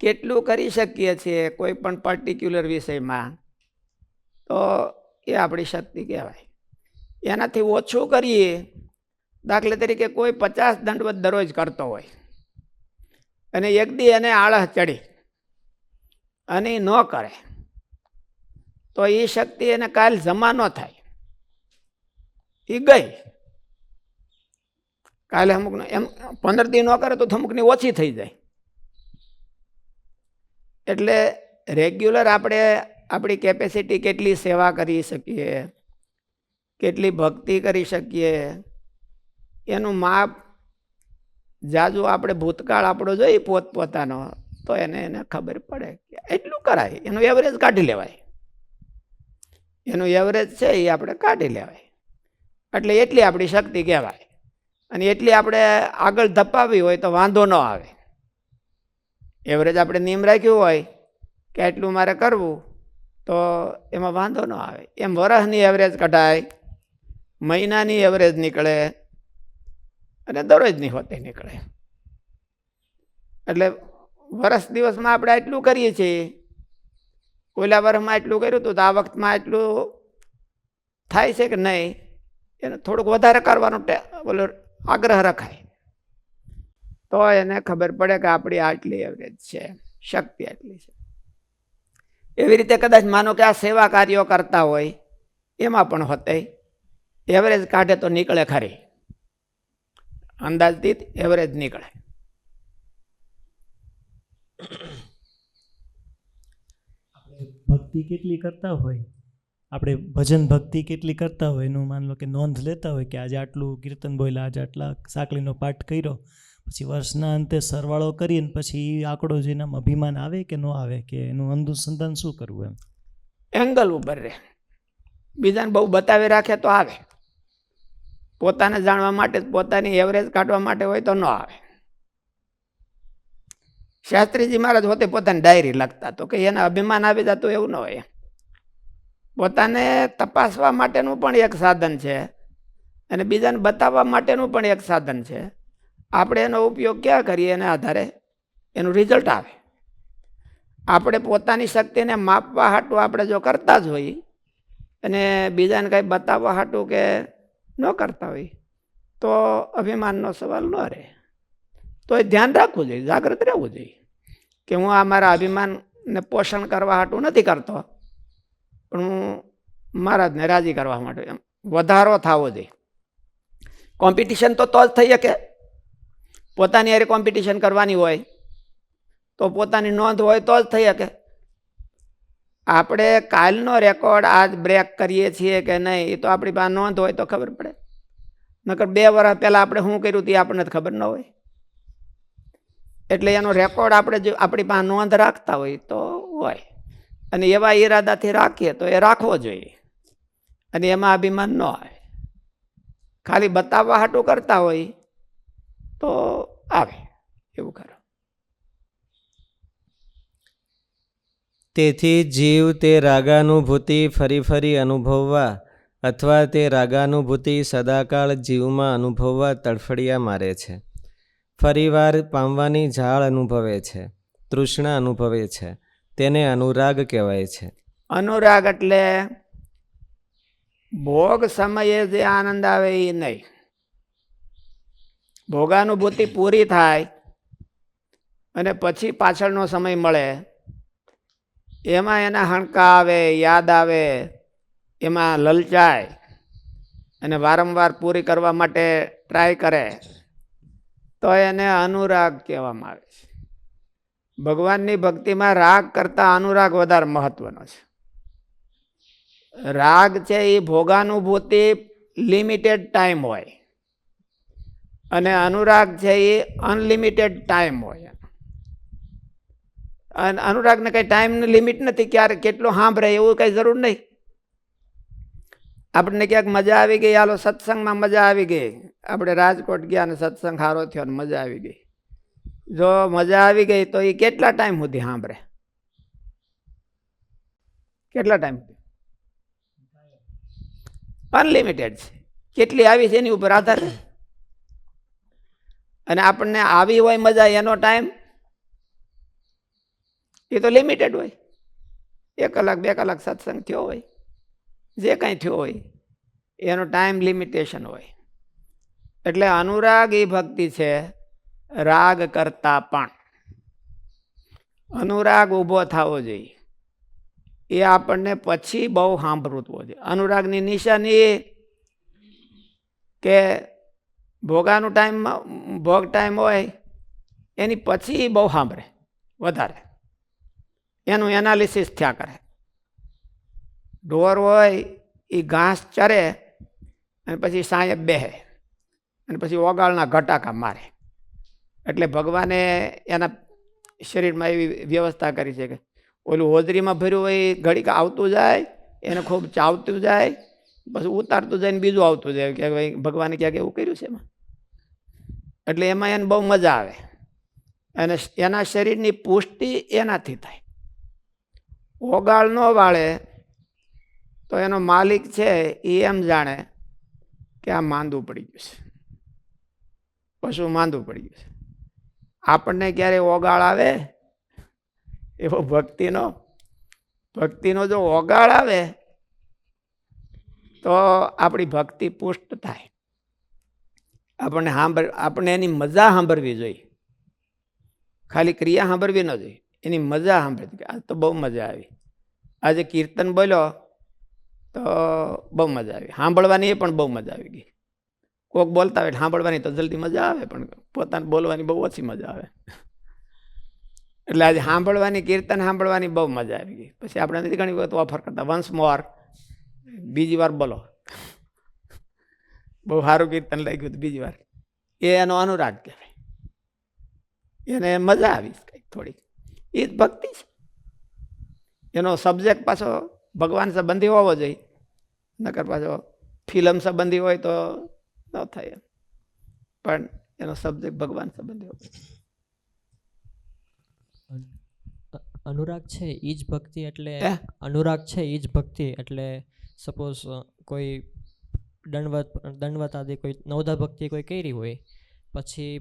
કેટલું કરી શકીએ છીએ કોઈ પણ પર્ટિક્યુલર વિષયમાં, તો એ આપણી શક્તિ કહેવાય. એનાથી ઓછું કરીએ, દાખલા તરીકે કોઈ 50 દંડવત દરરોજ કરતો હોય અને એક દી એને આળસ ચડી અને ન કરે, તો એ શક્તિ એને કાલ જમા ન થાય. એ ગઈ. કાલે અમુકને એમ 15 દી ન કરે તો અમુકની ઓછી થઈ જાય. એટલે રેગ્યુલર આપણે આપણી કેપેસિટી કેટલી સેવા કરી શકીએ, કેટલી ભક્તિ કરી શકીએ, એનું માપ જાજુ આપણે ભૂતકાળ આપણો જોઈએ પોતપોતાનો, તો એને ખબર પડે કે એટલું કરાય. એનું એવરેજ કાઢી લેવાય. એનું એવરેજ છે એ આપણે કાઢી લેવાય. એટલે એટલી આપણી શક્તિ કહેવાય. અને એટલી આપણે આગળ ધપાવી હોય તો વાંધો ન આવે. એવરેજ આપણે નિયમ રાખ્યું હોય કે એટલું મારે કરવું, તો એમાં વાંધો ન આવે. એમ વરસની એવરેજ કઢાય, મહિનાની એવરેજ નીકળે અને દરરોજની હોતે નીકળે. એટલે વર્ષ દિવસમાં આપણે એટલું કરીએ છીએ, ઓલા વર્ષમાં એટલું કર્યું હતું તો આ વખતમાં એટલું થાય છે કે નહીં, એને થોડુંક વધારે કરવાનો બોલો આગ્રહ રખાય, તો એને ખબર પડે કે આપણી આટલી એવરેજ છે, શક્તિ આટલી છે. એવી રીતે કદાચ માનો કે આ સેવા કાર્યો કરતા હોય, એમાં પણ હોતે એવરેજ કાઢે તો નીકળે ખરી, અંદાજથી એવરેજ નીકળે. ભક્તિ કેટલી કરતા હોય, આપણે ભજન ભક્તિ કેટલી કરતા હોય એનું માન લો કે નોંધ લેતા હોય કે આજે આટલું કીર્તન બોલ્યા, આજે આટલા સાંકળીનો પાઠ કર્યો, પછી વર્ષના અંતે સરવાળો કરીને પછી આંકડો જોઈને આમ અભિમાન આવે કે ન આવે, કે એનું અનુસંધાન શું કરવું? એમ એંગલ ઉપર રહે. બીજાને બહુ બતાવી રાખે તો આવે. પોતાને જાણવા માટે, પોતાની એવરેજ કાઢવા માટે હોય તો ન આવે. શાસ્ત્રીજી મહારાજ હોતે પોતાની ડાયરી લખતા, તો કે એને અભિમાન આવી જતું એવું ન હોય. પોતાને તપાસવા માટેનું પણ એક સાધન છે અને બીજાને બતાવવા માટેનું પણ એક સાધન છે. આપણે એનો ઉપયોગ ક્યાં કરીએ એના આધારે એનું રિઝલ્ટ આવે. આપણે પોતાની શક્તિને માપવા હાટું આપણે જો કરતા જ હોઈએ અને બીજાને કંઈ બતાવવા હાટું કે ન કરતા હોય તો અભિમાનનો સવાલ ન રહે. તો એ ધ્યાન રાખવું જોઈએ, જાગૃત રહેવું જોઈએ કે હું આ મારા અભિમાનને પોષણ કરવા હાટું નથી કરતો, પણ હું મહારાજને રાજી કરવા માટે એમ વધારો થવો જોઈએ. કોમ્પિટિશન તો જ થઈ શકે. પોતાની હારે કોમ્પિટિશન કરવાની હોય તો પોતાની નોંધ હોય તો જ થઈ શકે. આપણે કાલનો રેકોર્ડ આજ બ્રેક કરીએ છીએ કે નહીં એ તો આપણી પાસે નોંધ હોય તો ખબર પડે. નકર 2 વર્ષ પહેલાં આપણે શું કર્યું તે આપણને ખબર ન હોય. એટલે એનો રેકોર્ડ આપણે જો આપણી પાસે નોંધ રાખતા હોય તો હોય, અને એવા ઈરાદાથી રાખીએ તો એ રાખવો જોઈએ અને એમાં અભિમાન ન આવે. ખાલી બતાવવા હાટું કરતા હોય તો આવે એવું કરો. તેથી જીવ તે રાગાનુભૂતિ ફરી ફરી અનુભવવા અથવા તે રાગાનુભૂતિ સદાકાળ જીવમાં અનુભવવા તડફડિયા મારે છે. ફરીવાર પામવાની ઝાળ અનુભવે છે, તૃષ્ણા અનુભવે છે. તેને અનુરાગ કહેવાય છે. અનુરાગ એટલે ભોગ સમયે જે આનંદ આવે એ નહીં. ભોગાનુભૂતિ પૂરી થાય અને પછી પાછળનો સમય મળે, એમાં એના હણકા આવે, યાદ આવે, એમાં લલચાય અને વારંવાર પૂરી કરવા માટે ટ્રાય કરે, તો એને અનુરાગ કહેવામાં આવે છે. ભગવાનની ભક્તિમાં રાગ કરતાં અનુરાગ વધારે મહત્વનો છે. રાગ છે એ ભોગાનુભૂતિ લિમિટેડ ટાઈમ હોય અને અનુરાગ છે એ અનલિમિટેડ ટાઈમ હોય. અને અનુરાગને કંઈ ટાઈમની લિમિટ નથી, ક્યારે કેટલું સાંભળે એવું કંઈ જરૂર નહીં. આપણને ક્યાંક મજા આવી ગઈ, હાલો સત્સંગમાં મજા આવી ગઈ, આપણે રાજકોટ ગયા અને સત્સંગ સારો થયો અને મજા આવી ગઈ. જો મજા આવી ગઈ તો એ કેટલા ટાઈમ સુધી સાંભળે? કેટલા ટાઈમ? અનલિમિટેડ છે. કેટલી આવી છે એની ઉપર આધાર. અને આપણને આવી હોય મજા, એનો ટાઈમ એ તો લિમિટેડ હોય. 1 કલાક 2 કલાક સત્સંગ થયો હોય, જે કાંઈ થયો હોય એનો ટાઈમ લિમિટેશન હોય. એટલે અનુરાગ એ ભક્તિ છે રાગ કરતા પણ. અનુરાગ ઊભો થવો જોઈએ, એ આપણને પછી બહુ સાંભળવું જોઈએ. અનુરાગની નિશાની કે ભોગાનું ટાઈમમાં ભોગ ટાઈમ હોય એની પછી બહુ સાંભળે વધારે, એનું એનાલિસિસ થયા કરે. ઢોર હોય એ ઘાસ ચરે અને પછી સાંયે બેહે અને પછી ઓગાળના ઘટાકા મારે. એટલે ભગવાને એના શરીરમાં એવી વ્યવસ્થા કરી છે કે ઓલું હોજરીમાં ભર્યું હોય ઘડીક આવતું જાય, એને ખૂબ ચાવતું જાય, પછી ઉતારતું જાય ને બીજું આવતું જાય કે ભાઈ ભગવાને ક્યાંક એવું કર્યું છે એમાં. એટલે એમાં એને બહુ મજા આવે અને એના શરીરની પુષ્ટિ એનાથી થાય. ઓગાળ ન વાળે તો એનો માલિક છે એ એમ જાણે કે આ માંદું પડી ગયું છે, પશુ માંદું પડી ગયું છે. આપણને ક્યારે ઓગાળ આવે એવો ભક્તિનો જો ઓગાળ આવે તો આપણી ભક્તિ પુષ્ટ થાય. આપણને એની મજા સાંભળવી જોઈએ, ખાલી ક્રિયા સાંભળવી ન જોઈએ, એની મજા સાંભળવી. આજ તો બહુ મજા આવી, આજે કીર્તન બોલ્યો તો બહુ મજા આવી, સાંભળવાની એ પણ બહુ મજા આવી ગઈ. કોક બોલતા હોય સાંભળવાની તો જલ્દી મજા આવે, પણ પોતાને બોલવાની બહુ ઓછી મજા આવે. એટલે આજે સાંભળવાની, કીર્તન સાંભળવાની બહુ મજા આવી ગઈ. પછી આપણે નથી ઘણી વખત ઓફર કરતા વન્સ મોર, બીજી વાર બોલો, બહુ સારું કીર્તન લાગ્યું હતું બીજી વાર. એ એનો અનુરાગ કહેવાય, એને મજા આવી કંઈક થોડીક. એ જ ભક્તિ છે. એનો સબ્જેક્ટ પાછો ભગવાન સંબંધી હોવો જોઈએ, નકર પાછો ફિલ્મ સંબંધી હોય તો ન થાય. પણ એનો સબ્જેક્ટ ભગવાન સંબંધી હોવો જોઈએ. અનુરાગ છે એ જ ભક્તિ એટલે અનુરાગ છે એ જ ભક્તિ એટલે સપોઝ કોઈ દંડવત આદિ કોઈ નવધા ભક્તિ કોઈ કરી હોય, પછી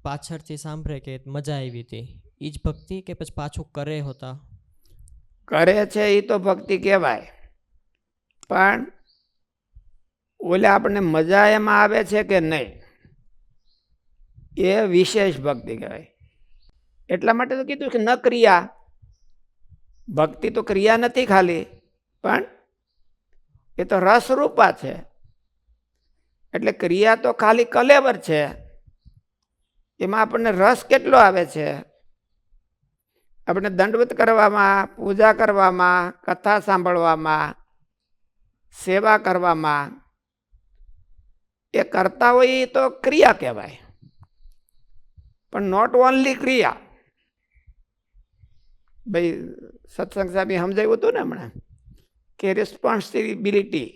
પાછળથી સાંભળે કે મજા આવી હતી, એ જ ભક્તિ કે પછી પાછું કરે હોતા? કરે છે એ તો ભક્તિ કહેવાય, પણ ઓલે આપણને મજા એમાં આવે છે કે નહીં એ વિશેષ ભક્તિ કહેવાય. એટલા માટે તો કીધું કે ન ક્રિયા. ભક્તિ તો ક્રિયા નથી ખાલી, પણ એ તો રસરૂપા છે. એટલે ક્રિયા તો ખાલી કલેવર છે, એમાં આપણને રસ કેટલો આવે છે. આપણે દંડવત કરવામાં, પૂજા કરવામાં, કથા સાંભળવામાં, સેવા કરવામાં, એ કરતા હોય એ તો ક્રિયા કહેવાય, પણ નોટ ઓનલી ક્રિયા. ભાઈ સત્સંગ સાહેબે સમજાવ્યું હતું ને હમણાં કે responsibility,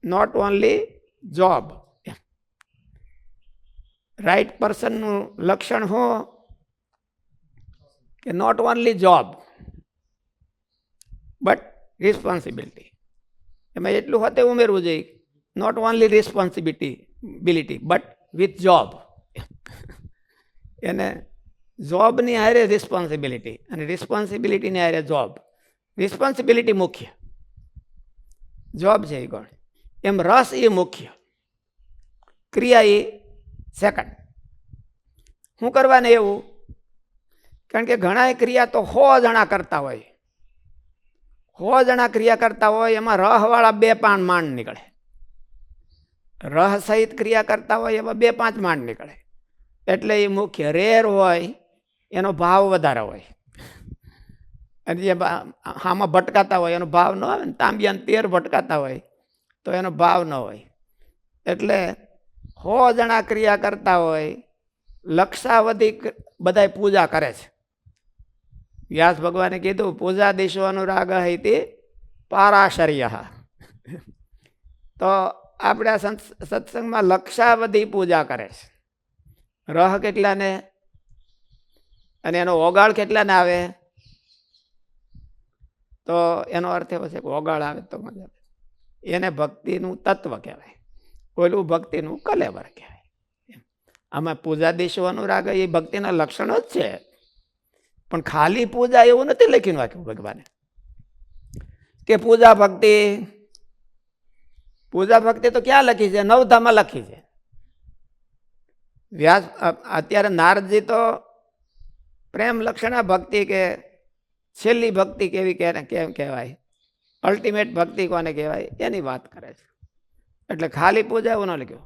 not only job. Right પર્સનનું લક્ષણ શું કે not only job but responsibility. એમાં એટલું હોતે ઉમેરવું જોઈએ, not only responsibility but with job. એને જોબની હારે રિસ્પોન્સિબિલિટી અને રિસ્પોન્સિબિલિટીની હારે જોબ. રિસ્પોન્સિબિલિટી મુખ્ય, જોબ છે એ કોણ. એમ રસ એ મુખ્ય, ક્રિયા એ સેકન્ડ. શું કરવાને એવું? કારણ કે ઘણા ક્રિયા તો 100 જણા કરતા હોય, 100 જણા ક્રિયા કરતા હોય, એમાં રહવાળા 2-5 માંડ નીકળે. રહ સહિત ક્રિયા કરતા હોય એમાં 2-5 માંડ નીકળે. એટલે એ મુખ્ય. રેર હોય એનો ભાવ વધારે હોય, અને જે આમાં ભટકાતા હોય એનો ભાવ ન આવે ને. તાંબિયાને 13 ભટકાતા હોય તો એનો ભાવ ન હોય. એટલે 100 જણા ક્રિયા કરતા હોય, લક્ષાવધિ બધાય પૂજા કરે છે. વ્યાસ ભગવાને કીધું પૂજા દિશો અનુરાગ હૈતિ પારાશર્ય. તો આપણે આ સત્સંગમાં લક્ષાવધિ પૂજા કરે છે. રહ કેટલાને અને એનો ઓગાળ કેટલાને આવે? તો એનો અર્થ એવો છે કે ઓગાળ આવે તો મજા આવે. એને ભક્તિનું તત્વ કહેવાય, ઓલું ભક્તિનું કલેવર કહેવાય. આમાં પૂજા દિશો અનુરાગ એ ભક્તિના લક્ષણો જ છે, પણ ખાલી પૂજા એવું નથી લખીને વાંચ્યું ભગવાને કે પૂજા ભક્તિ. પૂજા ભક્તિ તો ક્યાં લખી છે? નવધામાં લખી છે. વ્યાસ અત્યારે નારદજી તો પ્રેમ લક્ષણા ભક્તિ કે છેલ્લી ભક્તિ કેવી કેમ કહેવાય, અલ્ટિમેટ ભક્તિ કોને કહેવાય એની વાત કરે છે. એટલે ખાલી પૂજા એવું ન લખ્યું.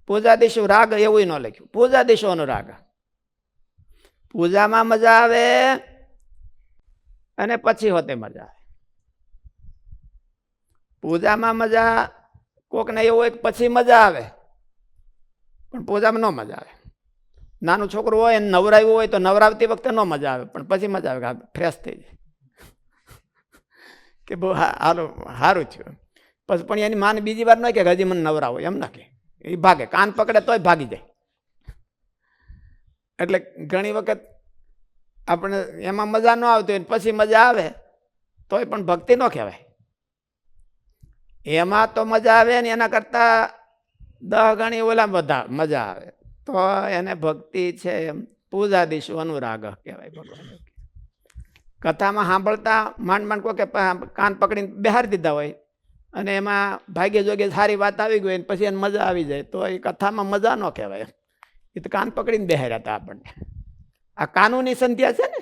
પૂજા દિશો રાગ એવું ન લખ્યું. પૂજા દિશો અનુરાગ. પૂજામાં મજા આવે અને પછી હોતે મજા આવે. પૂજામાં મજા કોકને એવું હોય કે પછી મજા આવે, પણ પૂજામાં ન મજા આવે. નાનું છોકરું હોય ને નવરાવ્યું હોય તો નવરાવતી વખતે ન મજા આવે, પણ પછી મજા આવે કે ફ્રેશ થઈ જાય કે બહુ સારું થયું. પછી પણ એની માને બીજી વાર ન કે હજી મને નવરાવો, એમ ના કે. એ ભાગે, કાન પકડે તોય ભાગી જાય. એટલે ઘણી વખત આપણે એમાં મજા ન આવતી હોય પછી મજા આવે તોય પણ ભક્તિ ન કહેવાય. એમાં તો મજા આવે ને એના કરતા 10 ગણી ઓલા બધા મજા આવે તો એને ભક્તિ છે. એમ પૂજા દિશુ અનુરાગ કહેવાય ભગવાન. કથામાં સાંભળતા માંડ કોઈ કે કાન પકડીને બેહારી દીધા હોય અને એમાં ભાગ્ય જોગે સારી વાત આવી ગઈ ને પછી એને મજા આવી જાય તો એ કથામાં મજા ન કહેવાય. એ તો કાન પકડીને બેહાર્યા હતા આપણને. આ કાનૂની સંધ્યા છે ને,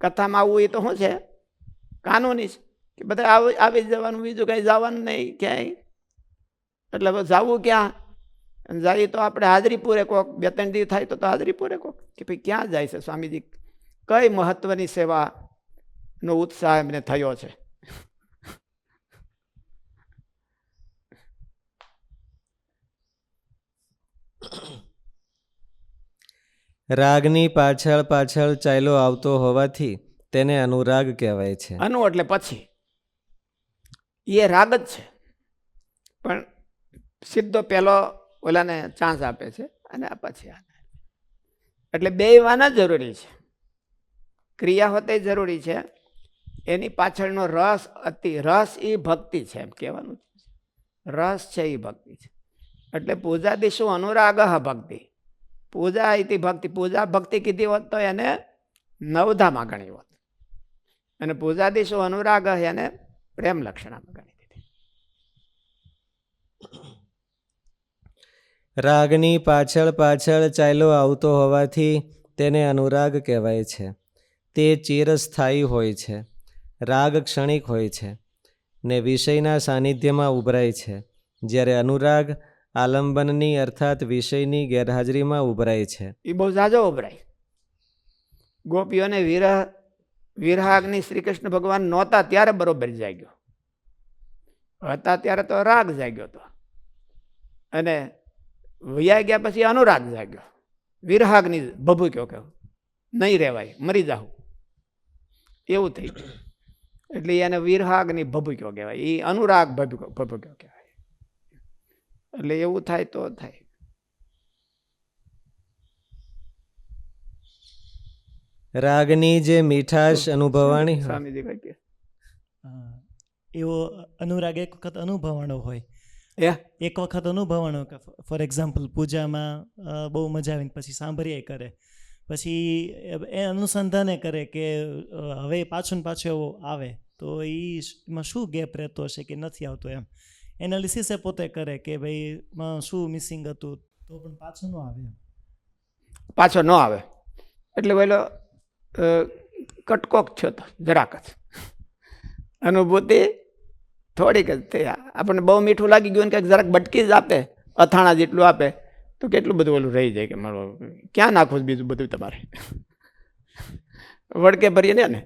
કથામાં આવવું એ તો શું છે? કાનૂની છે કે બધા આવી જવાનું, બીજું કંઈ જવાનું નહીં ક્યાંય. એટલે જવું ક્યાં? જાય તો આપણે હાજરી પૂરે કોક, 2-3 દિવસ થાય તો હાજરી પૂરે કોક કે ભાઈ ક્યાં જાય છે સ્વામીજી, કઈ મહત્વની સેવાનો ઉત્સાહ એમને થયો છે. રાગની પાછળ પાછળ ચાલ્યો આવતો હોવાથી તેને અનુરાગ કહેવાય છે. અનુ એટલે પછી, એ રાગ જ છે પણ સીધો પેલો ઓલાને ચાન્સ આપે છે અને આ પછી આને. એટલે બે વાના જરૂરી છે. ક્રિયા હોતે જરૂરી છે. એની પાછળનો રસ રસ એ ભક્તિ છે એમ કહેવાનું. રસ છે એ ભક્તિ છે. એટલે પૂજા દિશુ અનુરાગ ભક્તિ. પૂજા ઇતિ ભક્તિ. પૂજા ભક્તિ કીધી હોત તો એને 9ધામાં ગણી હોત, અને પૂજા દિશુ અનુરાગ એને પ્રેમ લક્ષણામાં ગણી દીધી. રાગની પાછળ પાછળ ચાલ્યો આવતો હોવાથી તેને અનુરાગ કહેવાય છે. તે ચિરસ્થાયી હોય છે. રાગ ક્ષણિક હોય છે ને વિષયના સાનિધ્યમાં ઉભરાય છે, જ્યારે અનુરાગ આલંબનની અર્થાત વિષયની ગેરહાજરીમાં ઉભરાય છે. એ બહુ ઝાઝો ઉભરાય. ગોપીઓને વિરહાગ્નિ શ્રી કૃષ્ણ ભગવાન નહોતા ત્યારે બરોબર જાગ્યો, હતા ત્યારે તો રાગ જાગ્યો હતો, અને વયા ગયા પછી અનુરાગ જાગ્યો. વિરહાગ્નિ ભભૂક્યો કે નહીં રહેવાય, મરી જાઉં એવું થઈ ગયું. એટલે એને વિરહાગ્નિ ભભૂક્યો કહેવાય, એ અનુરાગ ભભૂક્યો કહેવાય. એટલે એવું થાય તો થાય. રાગની જે મીઠાશ અનુભવાણી હોય, સ્વામીજી કઈ કે એવો અનુરાગ એક વખત અનુભવાણો હોય. એ એક વખત અનુભવાણો કે ફોર એક્ઝામ્પલ પૂજામાં બહુ મજા આવીને પછી સાંભળ્યા કરે, પછી એ અનુસંધાને કરે કે હવે પાછો ને પાછો એવો આવે તો એમાં શું ગેપ રહેતો હશે કે નથી આવતો, એમ એનાલિસિસ એ પોતે કરે કે ભાઈ શું મિસિંગ હતું તો પણ પાછો ન આવે. પાછો ન આવે એટલે પેલો કટકોક થયો તો જરાક જ અનુભૂતિ થોડીક જ થઈ. આપણને બહુ મીઠું લાગી ગયું ને કંઈક જરાક બટકી જ આપે, અથાણા જેટલું આપે તો કેટલું બધું ઓલું રહી જાય કે મારો ક્યાં નાખવું બીજું બધું તમારે વડકે ભરીએ ને.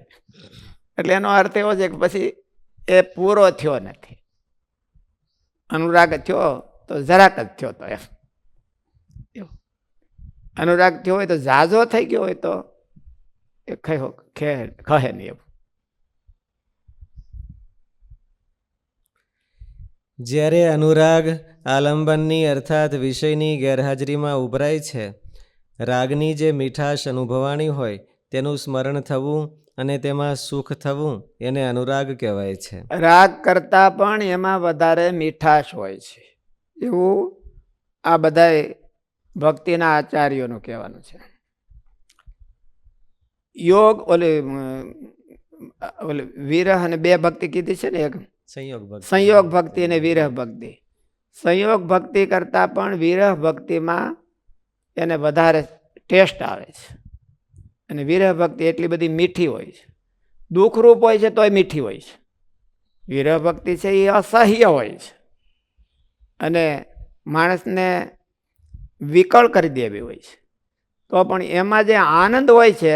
એટલે એનો અર્થ એવો છે કે પછી એ પૂરો થયો નથી. અનુરાગ થયો તો જરાક જ થયો તો એમ. અનુરાગ થયો હોય તો ઝાઝો થઈ ગયો હોય તો એ ખહે નહીં એવું. જ્યારે અનુરાગ આલંબનની અર્થાત વિષયની ગેરહાજરીમાં ઉભરાય છે, રાગની જે મીઠાશ અનુભવાણી હોય તેનું સ્મરણ થવું અને તેમાં સુખ થવું એને અનુરાગ કહેવાય છે. રાગ કરતાં પણ એમાં વધારે મીઠાશ હોય છે એવું આ બધા ભક્તિના આચાર્યોનું કહેવાનું છે. યોગ ઓલે વિરહ અને 2 ભક્તિ કીધી છે ને, એક સંયોગ ભક્તિ અને વિરહ ભક્તિ. સંયોગ ભક્તિ કરતાં પણ વિરહ ભક્તિમાં એને વધારે ટેસ્ટ આવે છે, અને વિરહ ભક્તિ એટલી બધી મીઠી હોય છે. દુઃખરૂપ હોય છે તોય મીઠી હોય છે. વિરહ ભક્તિ છે એ અસહ્ય હોય છે, અને માણસને વિકળ કરી દેવી હોય છે, તો પણ એમાં જે આનંદ હોય છે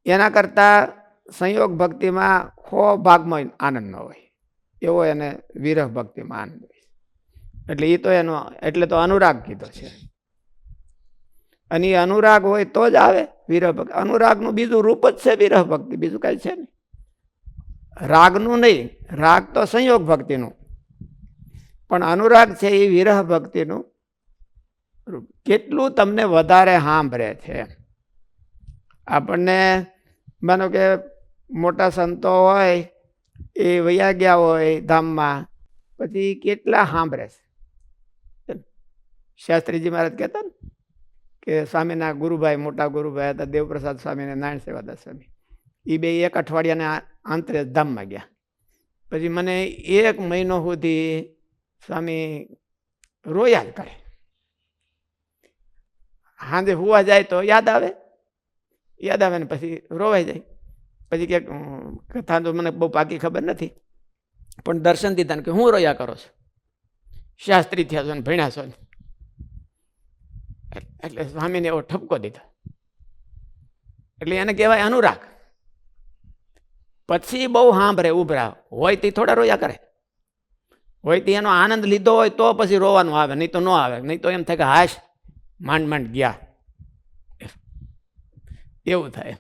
એના કરતાં સંયોગ ભક્તિમાં 100 ભાગમાં આનંદ ન હોય, એવો એને વિરહ ભક્તિમાં આનંદ હોય. એટલે એ તો એનો એટલે તો અનુરાગ કીધો છે. અને એ અનુરાગ હોય તો જ આવે વિરહ ભક્તિ. અનુરાગનું બીજું રૂપ જ છે વિરહ ભક્તિ, બીજું કાંઈ છે નહીં. રાગનું નહીં, રાગ તો સંયોગ ભક્તિનું, પણ અનુરાગ છે એ વિરહ ભક્તિનું રૂપ. કેટલું તમને વધારે સાંભળે છે. આપણને માનો કે મોટા સંતો હોય એ વયા ગયા હોય ધામમાં, પછી કેટલા સાંભળે છે. શાસ્ત્રીજી મહારાજ કહેતા ને કે સ્વામીના ગુરુભાઈ, મોટા ગુરુભાઈ હતા દેવપ્રસાદ સ્વામી અને નારાયણ સેવાદાસ સ્વામી, એ બે 1 અઠવાડિયાના આંતરે ધામમાં ગયા. પછી મને 1 મહિનો સુધી સ્વામી રોયા જ કરે. સાંજે હુવા જાય તો યાદ આવે ને પછી રોવાઈ જાય. પછી કે કથા તો મને બહુ પાકી ખબર નથી, પણ દર્શન દીધા ને કે હું રોયા કરો છો, શાસ્ત્રી થયા છો ને ભણ્યા છો ને. એટલે સ્વામીને એવો ઠપકો દીધો. એટલે એને કહેવાય અનુરાગ. પછી બહુ સાંભળે ઉભરા હોય તે થોડા રોયા કરે, હોય તે એનો આનંદ લીધો હોય તો પછી રોવાનું આવે, નહીં તો ન આવે. નહીં તો એમ થાય કે હાશ માંડ ગયા, એવું થાય.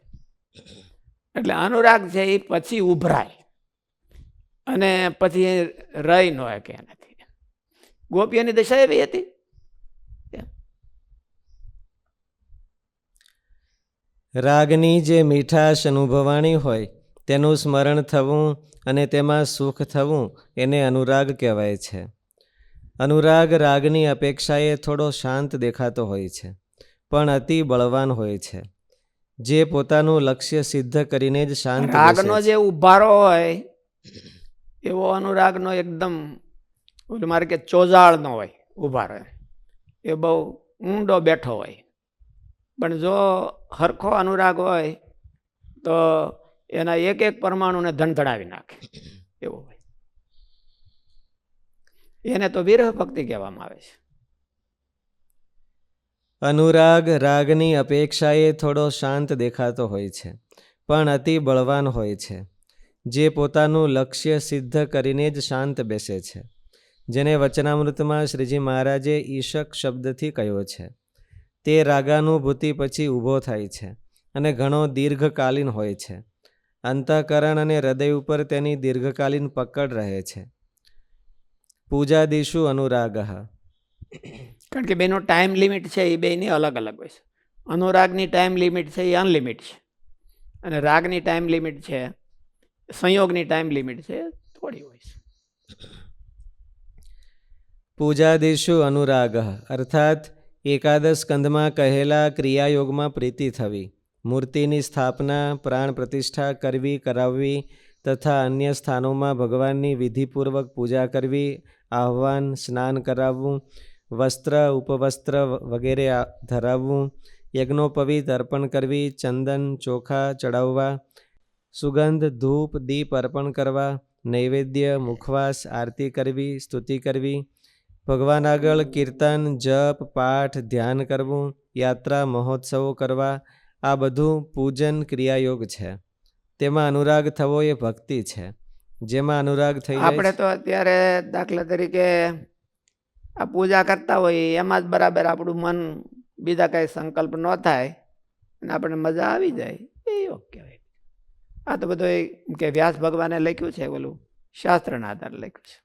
એટલે અનુરાગ છે એ પછી ઉભરાય અને પછી રહી ન હોય કે એનાથી. ગોપીઓની દશા એવી હતી. રાગની જે મીઠાશ અનુભવાણી હોય તેનું સ્મરણ થવું અને તેમાં સુખ થવું એને અનુરાગ કહેવાય છે. અનુરાગ રાગની અપેક્ષાએ થોડો શાંત દેખાતો હોય છે, પણ અતિ બળવાન હોય છે, જે પોતાનું લક્ષ્ય સિદ્ધ કરીને જ શાંત બેસે રાગનો છે. જે ઉભારો હોય એવો અનુરાગનો એકદમ ઓલું મારે કે ચોજાળનો હોય ઉભારો, એ બહુ ઊંડો બેઠો હોય. પણ જો હરખો અનુરાગ હોય તો એના એક પરમાણુને ધણધણાવી નાખે એવું હોય. એને તો વિરહ ભક્તિ કહેવામાં આવે છે. અનુરાગ રાગની અપેક્ષાએ થોડો શાંત દેખાતો હોય છે, પણ અતિ બળવાન હોય છે, જે પોતાનું લક્ષ્ય સિદ્ધ કરીને જ શાંત બેસે છે, જેને વચનામૃતમાં શ્રીજી મહારાજે ઈશક શબ્દથી કહ્યો છે. તે રાગાનુભૂતિ પછી ઊભો થાય છે અને ઘણો દીર્ઘકાલીન હોય છે. અંતઃકરણ અને હૃદય ઉપર તેની દીર્ઘકાલીન પકડ રહે છે. પૂજાદિષુ અનુરાગ. કારણ કે બેનો ટાઈમ લિમિટ છે એ બેની અલગ અલગ હોય છે. અનુરાગની ટાઈમ લિમિટ છે એ અનલિમિટ છે, અને રાગની ટાઈમ લિમિટ છે, સંયોગની ટાઈમ લિમિટ છે થોડી હોય છે. પૂજાદિષુ અનુરાગ અર્થાત એકાદશ સ્કંધમાં કહેલા ક્રિયાયોગમાં પ્રીતિ થવી, મૂર્તિની સ્થાપના, પ્રાણ પ્રતિષ્ઠા કરવી કરાવવી તથા અન્ય સ્થાનોમાં ભગવાનની વિધિપૂર્વક પૂજા કરવી, આહ્વાન, સ્નાન કરાવવું, વસ્ત્ર ઉપવસ્ત્ર વગેરે ધરાવવું, યજ્ઞોપવીત અર્પણ કરવી, ચંદન ચોખા ચડાવવા, સુગંધ ધૂપ દીપ અર્પણ કરવા, નૈવેદ્ય મુખવાસ આરતી કરવી, સ્તુતિ કરવી, ભગવાન આગળ કીર્તન જપ પાઠ ધ્યાન કરવું, યાત્રા મહોત્સવો કરવા, આ બધું પૂજન ક્રિયાયોગ છે. તેમાં અનુરાગ થવો એ ભક્તિ છે. જેમાં અનુરાગ થઈ આપણે તો અત્યારે દાખલા તરીકે આ પૂજા કરતા હોય એમાં જ બરાબર આપણું મન બીજા કઈ સંકલ્પ ન થાય અને આપણને મજા આવી જાય એ યોગ કહેવાય. આ તો બધું કે વ્યાસ ભગવાને લખ્યું છે, ઓલું શાસ્ત્રના આધારે લખ્યું છે.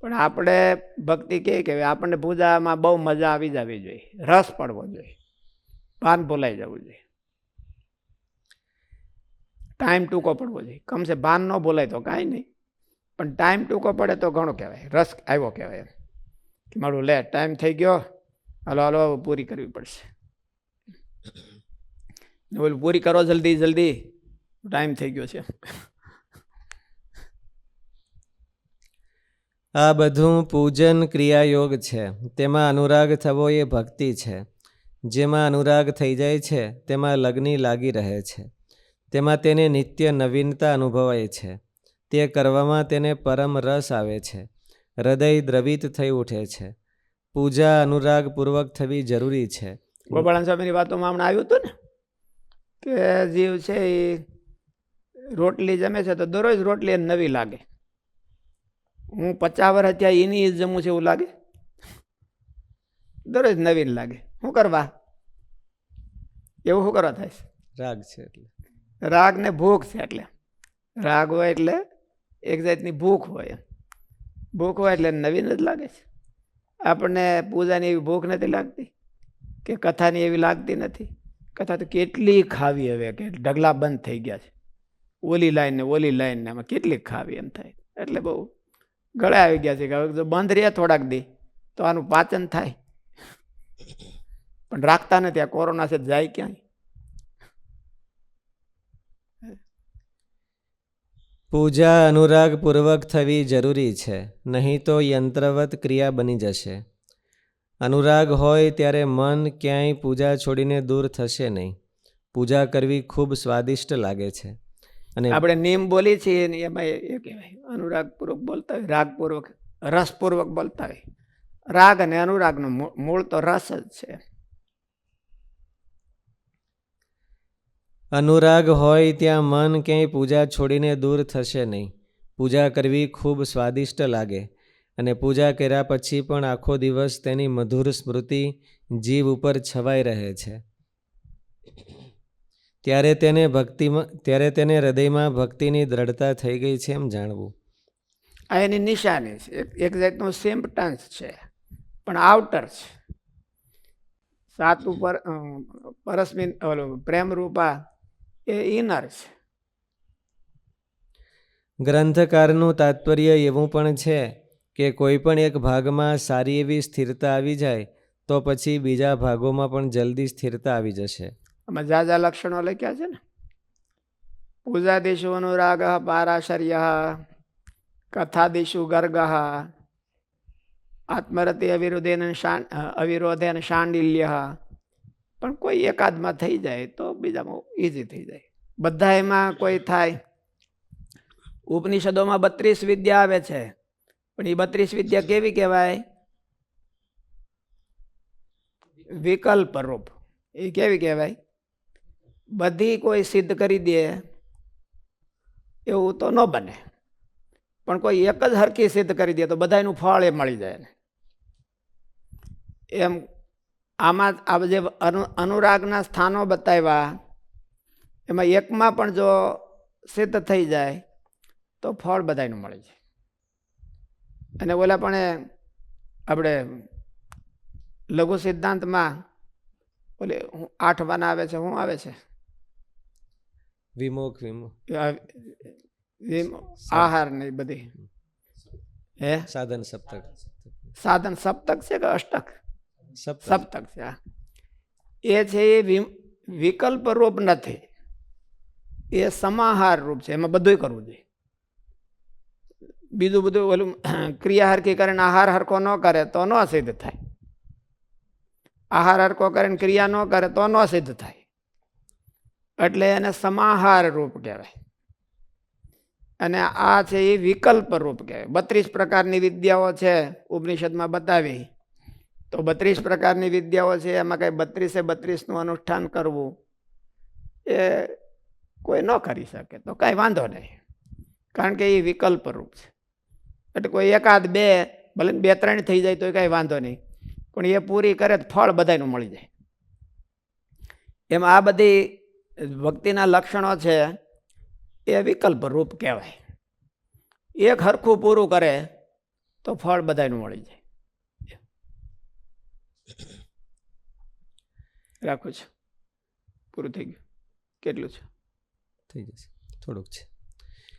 પણ આપણે ભક્તિ કે આપણને પૂજામાં બહુ મજા આવી જવી જોઈએ, રસ પડવો જોઈએ, ભાન ભૂલાઈ જવું જોઈએ, ટાઈમ ટૂંકો પડવો જોઈએ. કમસે ભાન ન ભૂલાય તો કાંઈ નહીં, પણ ટાઈમ ટૂંકો પડે તો ઘણો કહેવાય, રસ આવ્યો કહેવાય. કે મારું લે ટાઈમ થઈ ગયો, હાલો હાલો પૂરી કરવી પડશે, ઓલું પૂરી કરો જલ્દી જલ્દી, ટાઈમ થઈ ગયો છે. આ બધું પૂજન ક્રિયાયોગ છે. તેમાં અનુરાગ થવો એ ભક્તિ છે. જેમાં અનુરાગ થઈ જાય છે તેમાં લગ્ની લાગી રહે છે. તેમાં તેને નિત્ય નવીનતા અનુભવાય છે. તે કરવામાં તેને પરમ રસ આવે છે. હૃદય દ્રવિત થઈ ઉઠે છે. પૂજા અનુરાગપૂર્વક થવી જરૂરી છે. ગોપાળાન સ્વામીની વાતોમાં હમણાં આવ્યું હતું ને કે જીવ છે એ રોટલી જમે છે તો દરરોજ રોટલી એને નવી લાગે. હું 50 વર્ષ ત્યાં એની જ જમું છે એવું લાગે? દરરોજ નવી જ લાગે. શું કરવા? એવું શું કરવા થાય છે? રાગ છે એટલે. રાગ ને ભૂખ છે. એટલે રાગ હોય એટલે એક જાતની ભૂખ હોય. ભૂખ હોય એટલે નવીન જ લાગે છે. આપણને પૂજાની એવી ભૂખ નથી લાગતી કે કથાની એવી લાગતી નથી. કથા તો કેટલી ખાવી હવે કે ઢગલા બંધ થઈ ગયા છે. ઓલી લાઈન ને ઓલી લાઈન ને આમાં કેટલી ખાવી એમ થાય. એટલે બહુ ગળે આવી ગયા છે કે હવે જો બંધ રહ્યા થોડાક દી તો આનું પાચન થાય. પણ રાખતા નથી. આ કોરોના છે જાય ક્યાંય. પૂજા અનુરાગપૂર્વક થવી જરૂરી છે, નહીં તો યંત્રવત ક્રિયા બની જશે. અનુરાગ હોય ત્યારે મન ક્યાંય પૂજા છોડીને દૂર થશે નહીં. પૂજા કરવી ખૂબ સ્વાદિષ્ટ લાગે છે. અને આપણે નિયમ બોલી છીએ ને એમાં એ કહેવાય અનુરાગપૂર્વક બોલતા હોય, રાગપૂર્વક રસપૂર્વક બોલતા હોય. રાગ અને અનુરાગનું મૂળ તો રસ જ છે. અનુરાગ હોય ત્યાં મન ક્યાંય પૂજા છોડીને દૂર થશે નહીં. પૂજા કરવી ખૂબ સ્વાદિષ્ટ લાગે અને પૂજા કર્યા પછી પણ આખો દિવસ તેની મધુર સ્મૃતિ જીવ ઉપર છવાઈ રહે છે. ત્યારે તેને હૃદયમાં ભક્તિની દ્રઢતા થઈ ગઈ છે એમ જાણવું. આ એની નિશાની છે. એક જાતનું સિમ્પટન્સ છે પણ આઉટર છે. સાત ઉપર પરસ્મિન પ્રેમ રૂપા એ ઇનર છે. ગ્રંથકારનું તાત્પર્ય એવું પણ છે કે કોઈ પણ એક ભાગમાં સારી એવી સ્થિરતા આવી જાય તો પછી બીજા ભાગોમાં પણ જલ્દી સ્થિરતા આવી જશે. આમાં જાજા લક્ષણો લખ્યા છે ને. પૂજાદિષુ અનુરાગ પારાશર્ય, કથાદિષુ ગર્ગ, આત્મરતિ અવિરોધેન શાંડિલ્ય. પણ કોઈ એકાદમાં થઈ જાય તો બીજામાં ઇઝી થઈ જાય. બધા એમાં કોઈ થાય. ઉપનિષદોમાં 32 વિદ્યા આવે છે પણ એ 32 વિદ્યા કેવી કહેવાય? વિકલ્પ રૂપ. એ કેવી કહેવાય? બધી કોઈ સિદ્ધ કરી દે એવું તો ન બને, પણ કોઈ એક જ હરખી સિદ્ધ કરી દે તો બધાનું ફળ એ મળી જાય. એમ આમાં આ જે અનુરાગના સ્થાનો બતાવ્યા એમાં એકમાં પણ જો સિદ્ધ થઈ જાય તો ફળ બધાનું મળી જાય. અને ઓલા પણ આપણે લઘુ સિદ્ધાંતમાં ઓલે 8 વાના આવે છે. શું આવે છે? વિમોક આહાર ને બધી હે સાધન સપ્તક. સાધન સપ્તક છે કે અષ્ટક? સપ્તક છે. એ છે એ વિકલ્પ રૂપ નથી, એ સમાહાર રૂપ છે. એમાં બધું કરવું જોઈએ. બીજું બધું ઓલું ક્રિયા હરખી કરે ને આહાર હરખો ન કરે તો ન સિદ્ધ થાય. આહાર હરખો કરે ને ક્રિયા ન કરે તો ન સિદ્ધ થાય. એટલે એને સમાહાર રૂપ કહેવાય. અને આ છે એ વિકલ્પ રૂપ કહેવાય. 32 પ્રકારની વિદ્યાઓ છે ઉપનિષદમાં બતાવી. તો 32 પ્રકારની વિદ્યાઓ છે એમાં કઈ 32 અનુષ્ઠાન કરવું એ કોઈ ન કરી શકે તો કાંઈ વાંધો નહીં, કારણ કે એ વિકલ્પ રૂપ છે. એટલે કોઈ એકાદ બે ભલે 2-3 થઈ જાય તો કાંઈ વાંધો નહીં, પણ એ પૂરી કરે તો ફળ બધાનું મળી જાય. એમાં આ બધી ભક્તિના લક્ષણો છે એ વિકલ્પ રૂપ કહેવાય. એક હરખું પૂરું કરે તો ફળ બધાનું મળી જાય. રાખું છું. પૂરું થઈ ગયું. કેટલું છે? થઈ જશે, થોડુંક છે.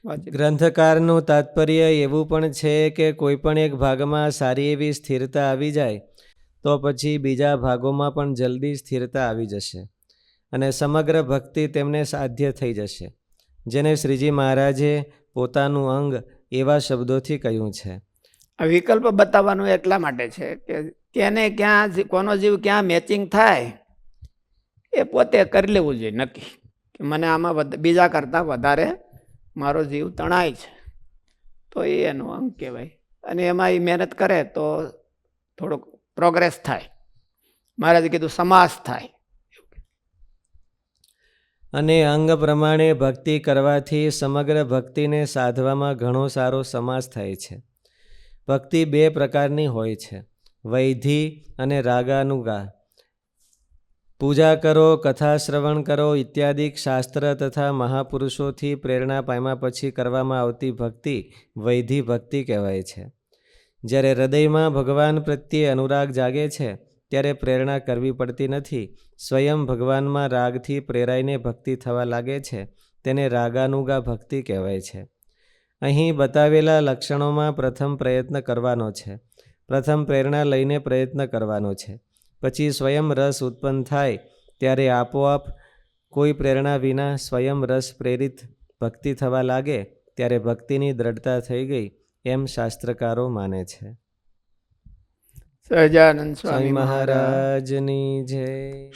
વાંચી. ગ્રંથકારનું તાત્પર્ય એવું પણ છે કે કોઈ પણ એક ભાગમાં સારી એવી સ્થિરતા આવી જાય તો પછી બીજા ભાગોમાં પણ જલ્દી સ્થિરતા આવી જશે અને સમગ્ર ભક્તિ તેમને સાધ્ય થઈ જશે. જેને શ્રીજી મહારાજે પોતાનું અંગ એવા શબ્દોથી કહ્યું છે. આ વિકલ્પ બતાવવાનું એટલા માટે છે કે કેને ક્યાં કોનો જીવ ક્યાં મેચિંગ થાય એ પોતે કરી લેવું જોઈએ નક્કી કે મને આમાં બીજા કરતાં વધારે મારો જીવ તણાય છે તો એ એનો અંગ કહેવાય. અને એમાં એ મહેનત કરે તો થોડોક પ્રોગ્રેસ થાય. મહારાજે કીધું સમાસ થાય. અને અંગ પ્રમાણે ભક્તિ કરવાથી સમગ્ર ભક્તિને સાધવામાં ઘણો સારો સમાસ થાય છે. ભક્તિ બે પ્રકારની હોય છે, વૈધિ અને રાગાનુગા. પૂજા કરો, કથા શ્રવણ કરો ઇત્યાદિ શાસ્ત્ર તથા મહાપુરુષોથી પ્રેરણા પામ્યા પછી કરવામાં આવતી ભક્તિ વૈધિ ભક્તિ કહેવાય છે. જ્યારે હૃદયમાં ભગવાન પ્રત્યે અનુરાગ જાગે છે ત્યારે પ્રેરણા કરવી પડતી નથી. સ્વયં ભગવાનમાં રાગથી પ્રેરાઈને ભક્તિ થવા લાગે છે, તેને રાગાનુગા ભક્તિ કહેવાય છે. અહીં બતાવેલા લક્ષણોમાં પ્રથમ પ્રયત્ન કરવાનો છે. પ્રથમ પ્રેરણા લઈને પ્રયત્ન કરવાનો છે. પછી સ્વયં રસ ઉત્પન્ન થાય ત્યારે આપોઆપ કોઈ પ્રેરણા વિના સ્વયં રસ પ્રેરિત ભક્તિ થવા લાગે ત્યારે ભક્તિની દ્રઢતા થઈ ગઈ એમ શાસ્ત્રકારો માને છે. સહજાનંદ સ્વામી મહારાજની જય.